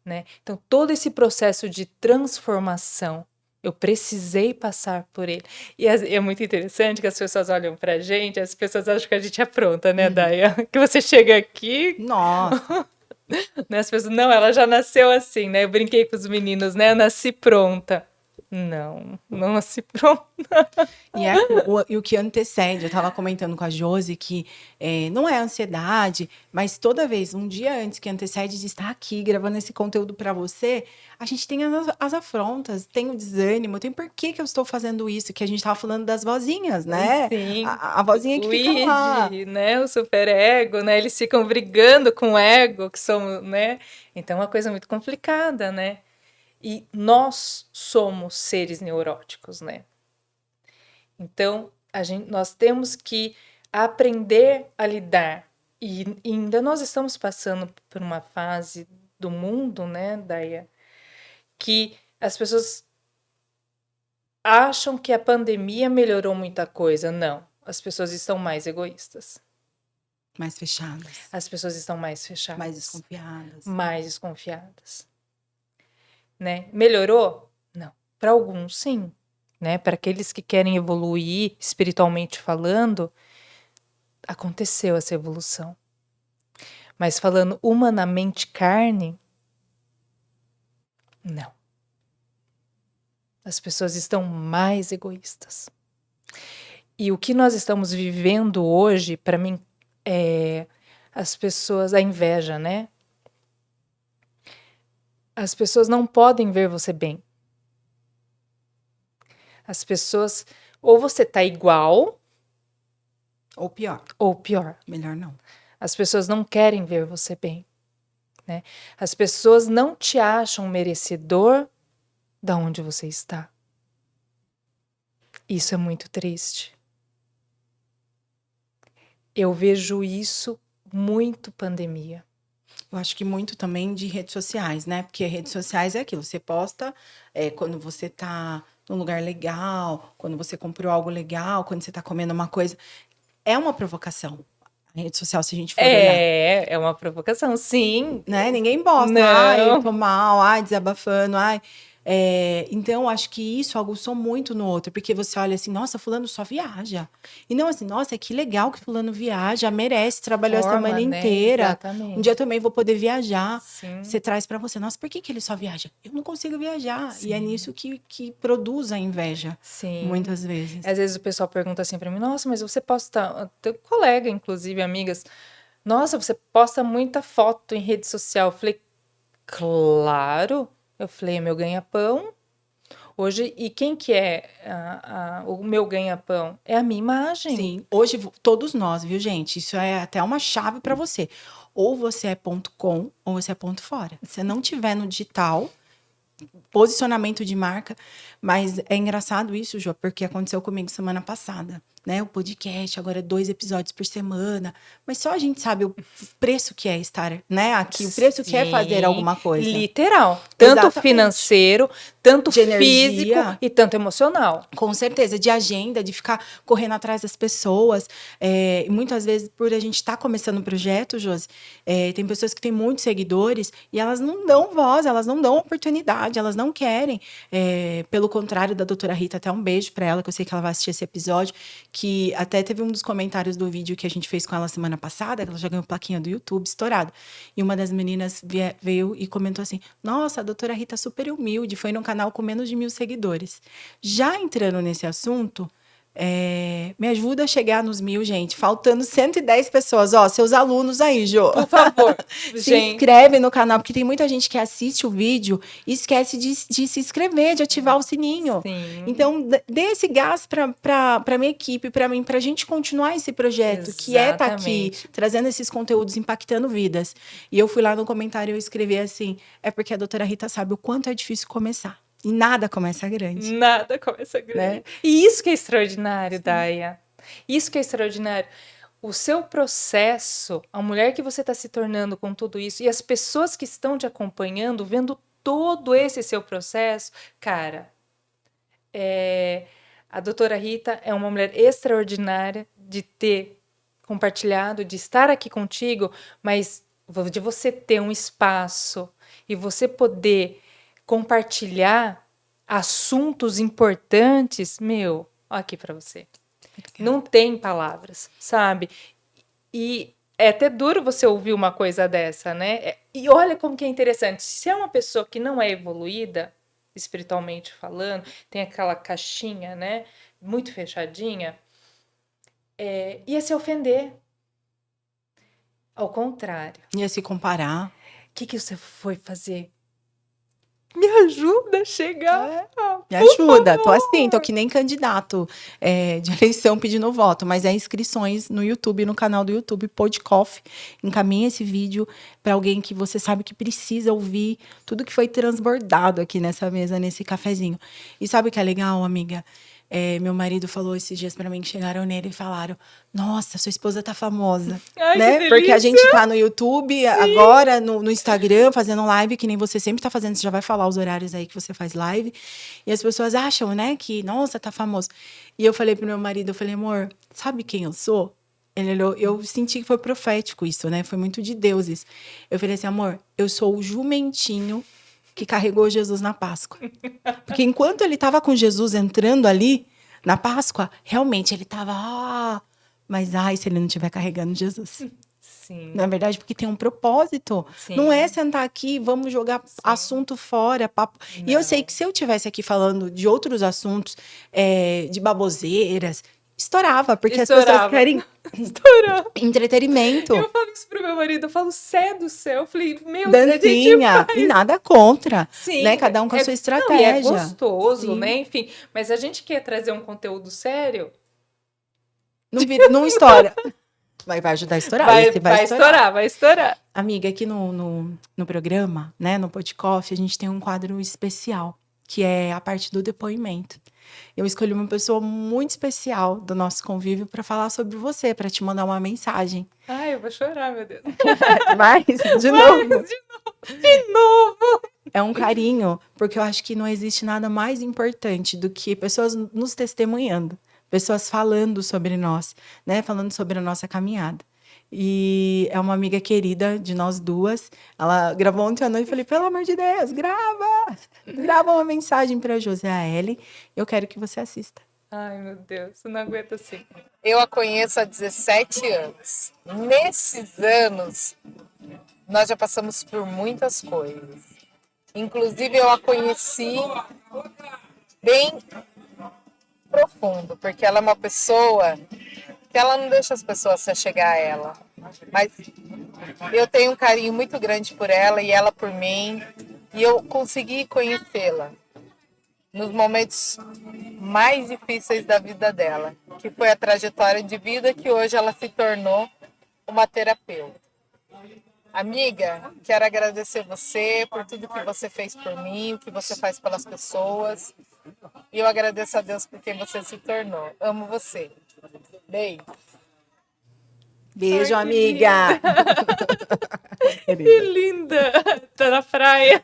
né? Então, todo esse processo de transformação, Eu precisei passar por ele. E é muito interessante que as pessoas olham pra gente, as pessoas acham que a gente é pronta, né, Daia? Que você chega aqui, Nossa, né, as pessoas, não, ela já nasceu assim, né? Eu brinquei com os meninos, né? Eu nasci pronta. Não nasci pronta. e o que antecede, eu tava comentando com a Josi que não é ansiedade, mas toda vez, um dia antes que antecede de estar aqui gravando esse conteúdo para você, a gente tem as afrontas, tem o desânimo, tem por que que eu estou fazendo isso, que a gente tava falando das vozinhas, né? Sim, A vozinha que o fica lá. id, né? O superego, né? Eles ficam brigando com o ego, que são, né? Então é uma coisa muito complicada, né? E nós somos seres neuróticos, né? Então, nós temos que aprender a lidar. E ainda nós estamos passando por uma fase do mundo, né, Daia, que as pessoas acham que a pandemia melhorou muita coisa. Não, as pessoas estão mais egoístas. Mais fechadas, As pessoas estão mais fechadas. mais desconfiadas. Mais desconfiadas. Né? Melhorou? Não. Para alguns, sim. Né? Para aqueles que querem evoluir espiritualmente falando, aconteceu essa evolução. Mas falando humanamente carne, não. As pessoas estão mais egoístas. E o que nós estamos vivendo hoje, para mim, é as pessoas, a inveja, né? As pessoas não podem ver você bem. As pessoas, ou você tá igual, Ou pior, ou pior. melhor não. As pessoas não querem ver você bem, né? As pessoas não te acham merecedor da onde você está. Isso é muito triste. Eu vejo isso muito pandemia. Eu acho que muito também de redes sociais, né? Porque redes sociais é aquilo, você posta quando você tá num lugar legal, quando você comprou algo legal, quando você tá comendo uma coisa. É uma provocação. A rede social, se a gente for olhar. É uma provocação, sim. Né? Ninguém posta, ai, eu tô mal, ai, desabafando, ai. Então, acho que isso aguçou muito no outro, porque você olha assim, nossa, fulano só viaja. E não assim, nossa, que legal que fulano viaja, merece, trabalhou a semana Né? inteira. Exatamente. Um dia também vou poder viajar. Sim. Você traz pra você, nossa, por que que ele só viaja? Eu não consigo viajar. Sim. E é nisso que produz a inveja, Sim. muitas vezes. Às vezes o pessoal pergunta assim pra mim, nossa, mas você posta, teu colega, inclusive, amigas, nossa, você posta muita foto em rede social. Eu falei, claro. Eu falei, é meu ganha-pão. Hoje, e quem que é o meu ganha-pão? É a minha imagem. Sim, hoje todos nós, viu, gente? Isso é até uma chave para você. Ou você é ponto .com ou você é ponto fora. Se não tiver no digital, posicionamento de marca, mas é engraçado isso, Jô, porque aconteceu comigo semana passada, né? O podcast agora é 2 episódios por semana, mas só a gente sabe o preço que é estar, né, aqui, o preço que é fazer alguma coisa. Literal, tanto Exatamente. financeiro, tanto De físico energia. e tanto emocional. Com certeza, de agenda, de ficar correndo atrás das pessoas. Muitas vezes, por a gente estar começando um projeto, Josi, tem pessoas que têm muitos seguidores e elas não dão voz, elas não dão oportunidade, elas não querem. Pelo contrário da doutora Rita, até um beijo para ela, que eu sei que ela vai assistir esse episódio, que até teve um dos comentários do vídeo que a gente fez com ela semana passada, que ela já ganhou plaquinha do YouTube, estourado. E uma das meninas veio e comentou assim, nossa, a doutora Rita é super humilde, foi num canal com menos de 1.000 seguidores. Já entrando nesse assunto, me ajuda a chegar nos 1.000, gente. Faltando 110 pessoas. Ó, seus alunos aí, Jô. Por favor, se inscreve no canal, porque tem muita gente que assiste o vídeo e esquece de se inscrever, de ativar o sininho. Sim. Então, dê esse gás para minha equipe, para mim, para a gente continuar esse projeto, que é estar aqui, trazendo esses conteúdos, impactando vidas. E eu fui lá no comentário e eu escrevi assim, é porque a doutora Rita sabe o quanto é difícil começar. E nada começa grande. Nada começa grande. Né? E isso que é extraordinário, Daia. Isso que é extraordinário. O seu processo, a mulher que você está se tornando com tudo isso, e as pessoas que estão te acompanhando, vendo todo esse seu processo, cara, a doutora Rita é uma mulher extraordinária de ter compartilhado, de estar aqui contigo, mas de você ter um espaço e você poder compartilhar assuntos importantes, meu, ó aqui pra você. Não tem palavras, sabe? E é até duro você ouvir uma coisa dessa, né? E olha como que é interessante. Se é uma pessoa que não é evoluída, espiritualmente falando, tem aquela caixinha, né? Muito fechadinha, ia se ofender. Ao contrário. Ia se comparar. O que você foi fazer? Me ajuda a chegar. Me ajuda. Tô assim, tô que nem candidato de eleição pedindo voto, mas é inscrições no YouTube, no canal do YouTube, Podcoff. Encaminha esse vídeo para alguém que você sabe que precisa ouvir tudo que foi transbordado aqui nessa mesa, nesse cafezinho. E sabe o que é legal, amiga? Meu marido falou esses dias para mim que chegaram nele e falaram: Nossa, sua esposa tá famosa. Ai, Né? que Porque a delícia. gente tá no YouTube, agora no Instagram, fazendo live, que nem você sempre tá fazendo. Você já vai falar os horários aí que você faz live. E as pessoas acham, né, que, nossa, tá famoso. E eu falei pro meu marido, eu falei, amor, sabe quem eu sou? Ele olhou, eu senti que foi profético isso, né? Foi muito de deuses. Eu falei assim, amor, eu sou o jumentinho que carregou Jesus na Páscoa. Porque enquanto ele estava com Jesus entrando ali na Páscoa, realmente ele estava, mas ai, se ele não estiver carregando Jesus. Sim. Na verdade, porque tem um propósito. Sim. Não é sentar aqui, vamos jogar assunto fora, papo. Não. E eu sei que se eu tivesse aqui falando de outros assuntos, de baboseiras, estourava, porque as pessoas querem entretenimento. Eu falo isso pro meu marido, eu falo, céu do céu. Eu falei, meu, dancinha, e nada contra. Sim, né? Cada um com a sua estratégia. Não, e é gostoso, Sim. né? Enfim, mas a gente quer trazer um conteúdo sério. Não estoura. Vai ajudar a estourar. Vai estourar. Amiga, aqui no programa, né, no Podcoff, a gente tem um quadro especial, que é a parte do depoimento. Eu escolhi uma pessoa muito especial do nosso convívio para falar sobre você, para te mandar uma mensagem. Ai, eu vou chorar, meu Deus. Mas, de novo. De novo. É um carinho, porque eu acho que não existe nada mais importante do que pessoas nos testemunhando, pessoas falando sobre nós, né? Falando sobre a nossa caminhada. E é uma amiga querida de nós duas. Ela gravou ontem à noite e falei, pelo amor de Deus, grava uma mensagem para Joséele. Eu quero que você assista. Ai, meu Deus, eu não aguento assim. Eu a conheço há 17 anos. Nesses anos, nós já passamos por muitas coisas. Inclusive, eu a conheci bem profundo, porque ela é uma pessoa que ela não deixa as pessoas se achegar a ela. Mas eu tenho um carinho muito grande por ela e ela por mim. E eu consegui conhecê-la nos momentos mais difíceis da vida dela, que foi a trajetória de vida que hoje ela se tornou uma terapeuta. Amiga, quero agradecer você por tudo que você fez por mim, o que você faz pelas pessoas. E eu agradeço a Deus por quem você se tornou. Amo você. Beijo. Beijo, amiga. Que linda. Tá na praia.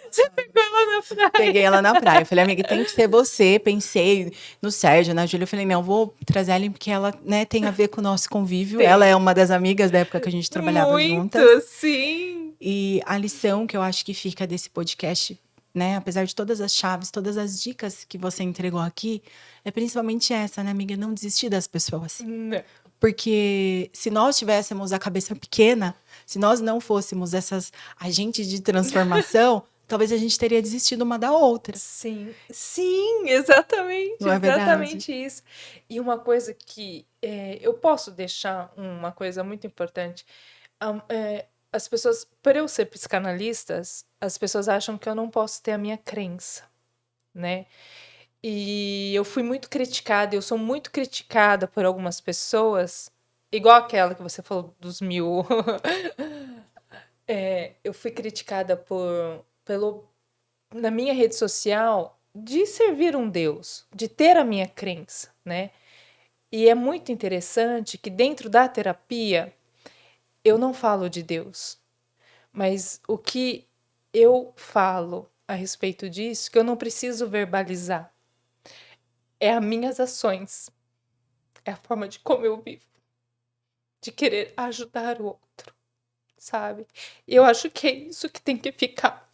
Você pegou ela na praia. Peguei ela na praia. Eu falei, amiga, tem que ser você. Pensei no Sérgio, na Júlia. Eu falei, não, vou trazer ela porque ela, né, tem a ver com o nosso convívio. Ela é uma das amigas da época que a gente trabalhava juntas. Muito, sim. E a lição que eu acho que fica desse podcast, né, apesar de todas as chaves, todas as dicas que você entregou aqui, é principalmente essa, né, amiga? Não desistir das pessoas. Não. Porque se nós tivéssemos a cabeça pequena, se nós não fôssemos essas agentes de transformação, talvez a gente teria desistido uma da outra. Sim, exatamente. Não é verdade? Exatamente isso. E uma coisa que eu posso deixar uma coisa muito importante. As pessoas, por eu ser psicanalistas, as pessoas acham que eu não posso ter a minha crença, né? E eu fui muito criticada, eu sou muito criticada por algumas pessoas, igual aquela que você falou dos 1000. Eu fui criticada na minha rede social de servir um Deus, de ter a minha crença, né? E é muito interessante que dentro da terapia eu não falo de Deus, mas o que eu falo a respeito disso, que eu não preciso verbalizar, é as minhas ações, é a forma de como eu vivo, de querer ajudar o outro, sabe? E eu acho que é isso que tem que ficar.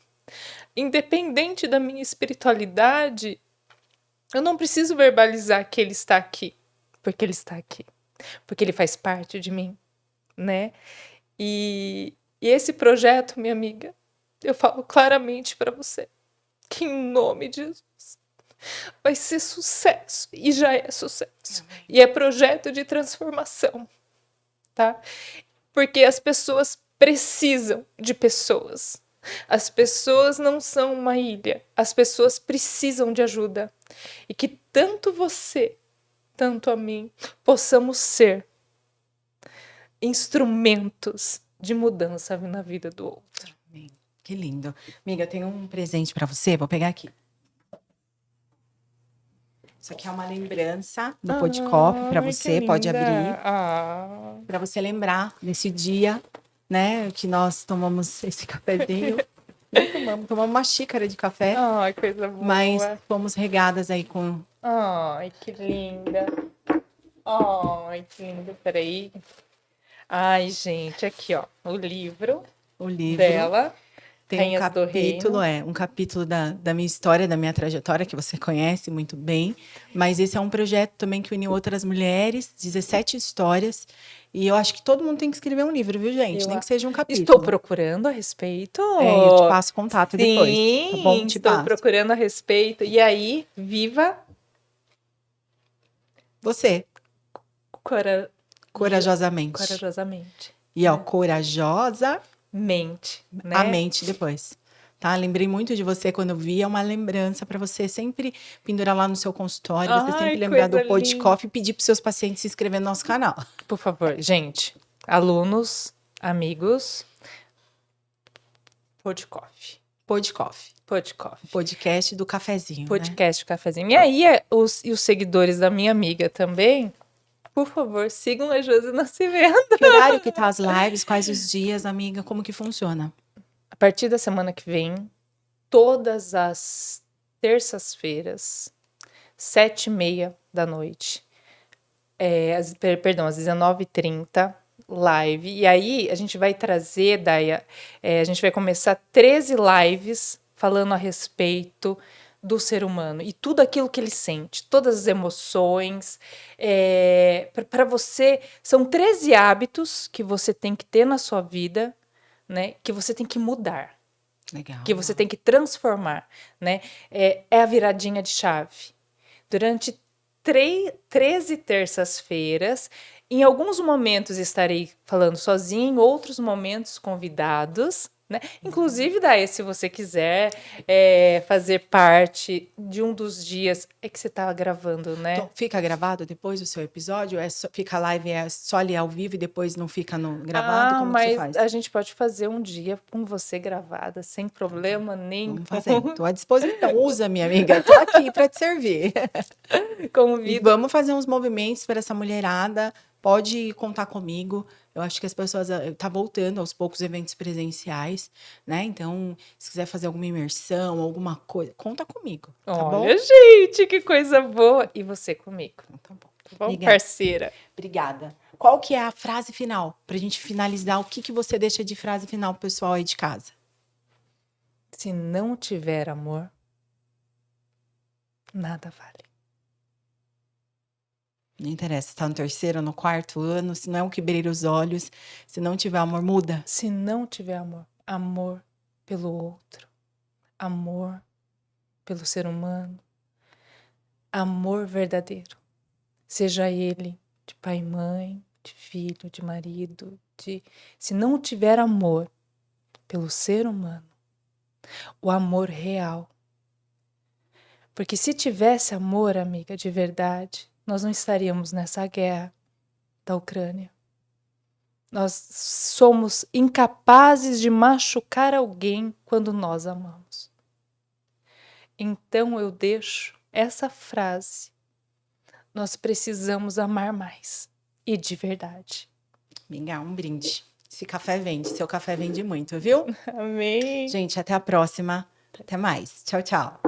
Independente da minha espiritualidade, eu não preciso verbalizar que ele está aqui, porque ele está aqui, porque ele faz parte de mim, né? E esse projeto, minha amiga, eu falo claramente para você que em nome de Jesus vai ser sucesso e já é sucesso. E é projeto de transformação, tá? Porque as pessoas precisam de pessoas. As pessoas não são uma ilha. As pessoas precisam de ajuda. E que tanto você, tanto a mim, possamos ser instrumentos de mudança na vida do outro. Que lindo. Amiga, eu tenho um presente para você. Vou pegar aqui. Isso aqui é uma lembrança do Pô de Coffee para você. Pode abrir. Para você lembrar desse dia, né? Que nós tomamos esse cafezinho. Tomamos uma xícara de café. Ai, coisa boa. Mas fomos regadas aí com... Ai, que linda. Ai, que linda. Peraí. Ai, gente, aqui, ó. O livro dela. Tem um capítulo, um capítulo da minha história, da minha trajetória, que você conhece muito bem. Mas esse é um projeto também que uniu outras mulheres, 17 histórias. E eu acho que todo mundo tem que escrever um livro, viu, gente? Nem que seja um capítulo. Estou procurando a respeito. Eu te passo contato depois. Tá bom? Estou procurando a respeito. E aí, viva você. Corajosamente. Corajosamente. E ó, corajosa... né? A mente depois, tá? Lembrei muito de você quando eu vi, é uma lembrança para você sempre pendurar lá no seu consultório, você sempre lembrar do Pô de Coffee e pedir para seus pacientes se inscrever no nosso canal. Por favor, gente, alunos, amigos, Pô de Coffee. Pô de Coffee. Pô de Coffee. Podcast do cafezinho, Podcast do cafezinho. E aí, os seguidores da minha amiga também, por favor, sigam a Josi Nascimento. Que horário que tá as lives? Quais os dias, amiga? Como que funciona? A partir da semana que vem, todas as terças-feiras, 7h30 da noite. Às 19h30, live. E aí, a gente vai trazer, Daia, a gente vai começar 13 lives falando a respeito do ser humano e tudo aquilo que ele sente, todas as emoções. Para você, são 13 hábitos que você tem que ter na sua vida, né? Que você tem que mudar. Legal. Que você tem que transformar, né? É a viradinha de chave. Durante 13 terças-feiras, em alguns momentos estarei falando sozinho, em outros momentos convidados, né? Inclusive, Daí, se você quiser fazer parte de um dos dias, é que você estava gravando, né? Então, fica gravado depois do seu episódio? Fica live, só ali ao vivo e depois não fica no gravado? Como que você faz? A gente pode fazer um dia com você gravada, sem problema nenhum. Vamos fazer. Estou à disposição. Usa, minha amiga. Estou aqui para te servir. Convido. E vamos fazer uns movimentos para essa mulherada. Pode contar comigo. Eu acho que as pessoas tá voltando aos poucos eventos presenciais, né? Então, se quiser fazer alguma imersão, alguma coisa, conta comigo, tá bom? Olha, gente, que coisa boa! E você comigo? Tá bom. Tá bom, parceira? Obrigada. Qual que é a frase final? Pra gente finalizar, o que você deixa de frase final pro pessoal aí de casa? Se não tiver amor, nada vale. Não interessa se tá no 3º ou no 4º ano, se não é o que brilha os olhos, se não tiver amor, muda. Se não tiver amor, amor pelo outro, amor pelo ser humano, amor verdadeiro, seja ele de pai e mãe, de filho, de marido, se não tiver amor pelo ser humano, o amor real. Porque se tivesse amor, amiga, de verdade, nós não estaríamos nessa guerra da Ucrânia. Nós somos incapazes de machucar alguém quando nós amamos. Então eu deixo essa frase. Nós precisamos amar mais. E de verdade. Amiga, um brinde. Esse café vende. Seu café vende muito, viu? Amém. Gente, até a próxima. Até mais. Tchau, tchau.